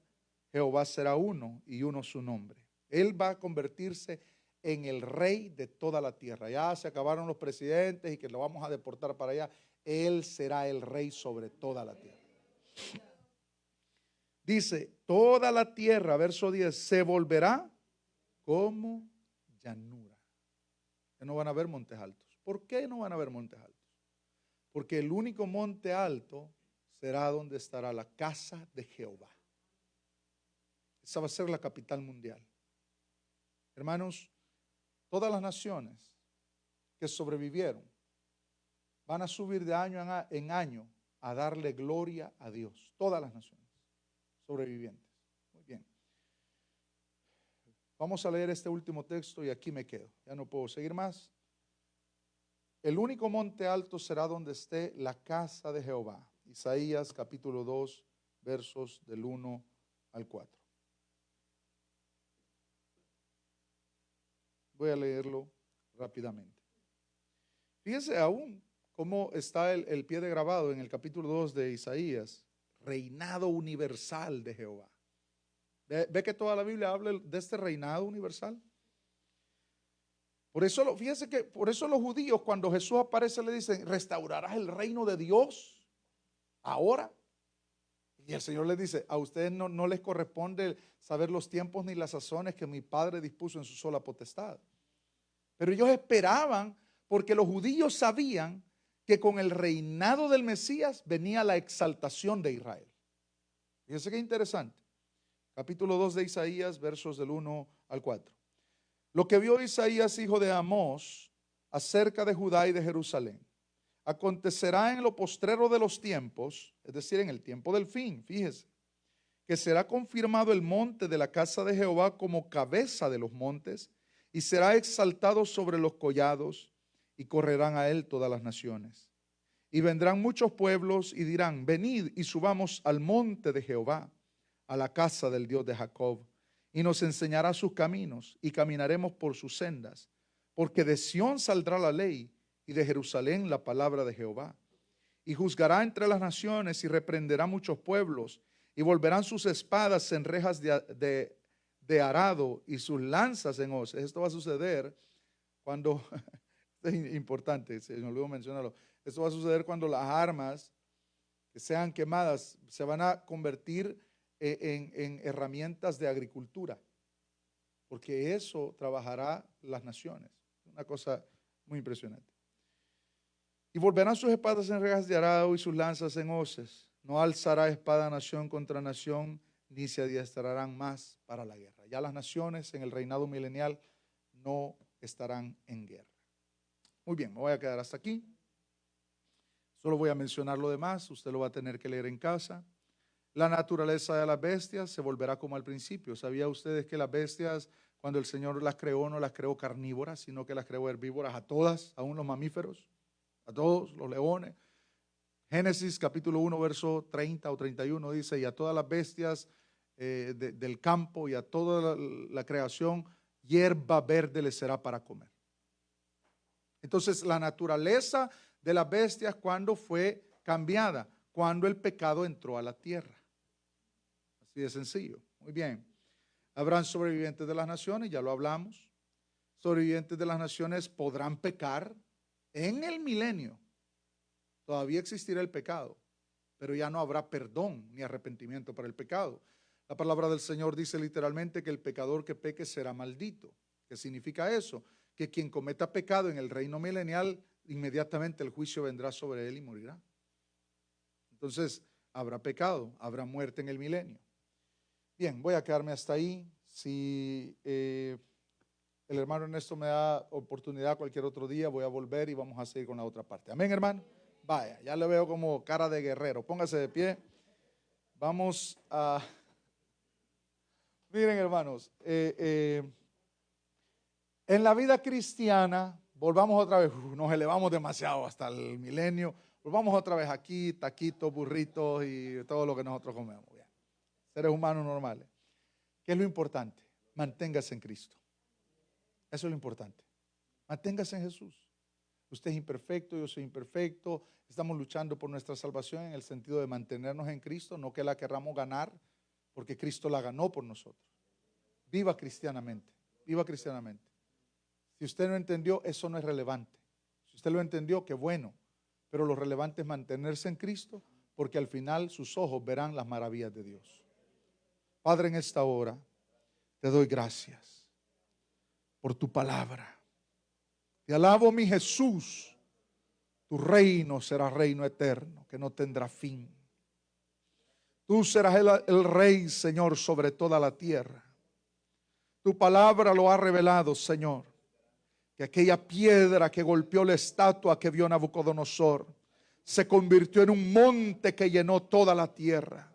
Jehová será uno y uno su nombre. Él va a convertirse en el rey de toda la tierra. Ya se acabaron los presidentes y que lo vamos a deportar para allá. Él será el rey sobre toda la tierra. Dice, toda la tierra, verso 10, se volverá como llanura. Que no van a haber montes altos. ¿Por qué no van a haber montes altos? Porque el único monte alto será donde estará la casa de Jehová. Esa va a ser la capital mundial. Hermanos, todas las naciones que sobrevivieron van a subir de año en año a darle gloria a Dios. Todas las naciones sobrevivientes. Muy bien. Vamos a leer este último texto y aquí me quedo. Ya no puedo seguir más. El único monte alto será donde esté la casa de Jehová. Isaías capítulo 2, versos del 1 al 4. Voy a leerlo rápidamente. Fíjense aún cómo está el pie de grabado en el capítulo 2 de Isaías. Reinado universal de Jehová. ¿Ve que toda la Biblia habla de este reinado universal? Fíjense que por eso los judíos, cuando Jesús aparece, le dicen, ¿restaurarás el reino de Dios ahora? Y el Señor les dice, a ustedes no les corresponde saber los tiempos ni las sazones que mi Padre dispuso en su sola potestad. Pero ellos esperaban, porque los judíos sabían que con el reinado del Mesías venía la exaltación de Israel. Fíjense qué interesante. Capítulo 2 de Isaías, versos del 1 al 4. Lo que vio Isaías, hijo de Amós, acerca de Judá y de Jerusalén, acontecerá en lo postrero de los tiempos, es decir, en el tiempo del fin, fíjese, que será confirmado el monte de la casa de Jehová como cabeza de los montes, y será exaltado sobre los collados, y correrán a él todas las naciones. Y vendrán muchos pueblos y dirán, venid y subamos al monte de Jehová, a la casa del Dios de Jacob, y nos enseñará sus caminos, y caminaremos por sus sendas, porque de Sión saldrá la ley, y de Jerusalén la palabra de Jehová. Y juzgará entre las naciones, y reprenderá muchos pueblos, y volverán sus espadas en rejas de arado, y sus lanzas en hoces. Esto va a suceder cuando, es importante, se me olvidó mencionarlo, esto va a suceder cuando las armas que sean quemadas se van a convertir en herramientas de agricultura, porque eso trabajará las naciones. Una cosa muy impresionante. Y volverán sus espadas en rejas de arado y sus lanzas en hoces. No alzará espada nación contra nación, ni se adiestrarán más para la guerra. Ya las naciones en el reinado milenial no estarán en guerra. Muy bien, me voy a quedar hasta aquí. Solo voy a mencionar lo demás, usted lo va a tener que leer en casa. La naturaleza de las bestias se volverá como al principio. ¿Sabía ustedes que las bestias, cuando el Señor las creó, no las creó carnívoras, sino que las creó herbívoras a todas, aún los mamíferos, a todos los leones? Génesis capítulo 1, verso 30 o 31 dice, y a todas las bestias del campo y a toda la creación, hierba verde les será para comer. Entonces, la naturaleza de las bestias, ¿cuándo fue cambiada? Cuando el pecado entró a la tierra. Así de sencillo. Muy bien. Habrán sobrevivientes de las naciones, ya lo hablamos. Sobrevivientes de las naciones podrán pecar en el milenio. Todavía existirá el pecado, pero ya no habrá perdón ni arrepentimiento para el pecado. La palabra del Señor dice literalmente que el pecador que peque será maldito. ¿Qué significa eso? Que quien cometa pecado en el reino milenial, inmediatamente el juicio vendrá sobre él y morirá. Entonces, habrá pecado, habrá muerte en el milenio. Bien, voy a quedarme hasta ahí. Si el hermano Ernesto me da oportunidad cualquier otro día, voy a volver y vamos a seguir con la otra parte. Amén, hermano. Vaya, ya le veo como cara de guerrero. Póngase de pie. Vamos a... Miren, hermanos, en la vida cristiana, volvamos otra vez, nos elevamos demasiado hasta el milenio. Volvamos otra vez aquí, taquitos, burritos y todo lo que nosotros comemos. Bien. Seres humanos normales. ¿Qué es lo importante? Manténgase en Cristo. Eso es lo importante. Manténgase en Jesús. Usted es imperfecto, yo soy imperfecto. Estamos luchando por nuestra salvación en el sentido de mantenernos en Cristo, no que la querramos ganar, porque Cristo la ganó por nosotros. Viva cristianamente, viva cristianamente. Si usted no entendió, eso no es relevante. Si usted lo entendió, qué bueno. Pero lo relevante es mantenerse en Cristo, porque al final sus ojos verán las maravillas de Dios. Padre, en esta hora te doy gracias por tu palabra. Te alabo, mi Jesús. Tu reino será reino eterno, que no tendrá fin. Tú serás el rey, Señor, sobre toda la tierra. Tu palabra lo ha revelado, Señor, que aquella piedra que golpeó la estatua que vio Nabucodonosor se convirtió en un monte que llenó toda la tierra.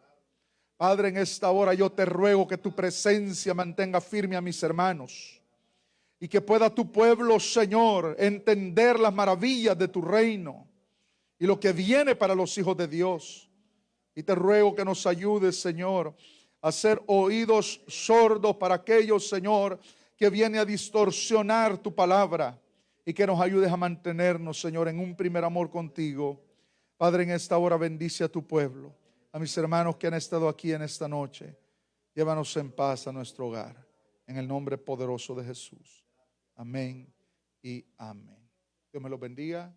Padre, en esta hora yo te ruego que tu presencia mantenga firme a mis hermanos y que pueda tu pueblo, Señor, entender las maravillas de tu reino y lo que viene para los hijos de Dios. Y te ruego que nos ayudes, Señor, a ser oídos sordos para aquellos, Señor, que viene a distorsionar tu palabra, y que nos ayudes a mantenernos, Señor, en un primer amor contigo. Padre, en esta hora bendice a tu pueblo, a mis hermanos que han estado aquí en esta noche. Llévanos en paz a nuestro hogar, en el nombre poderoso de Jesús. Amén y amén. Dios me los bendiga.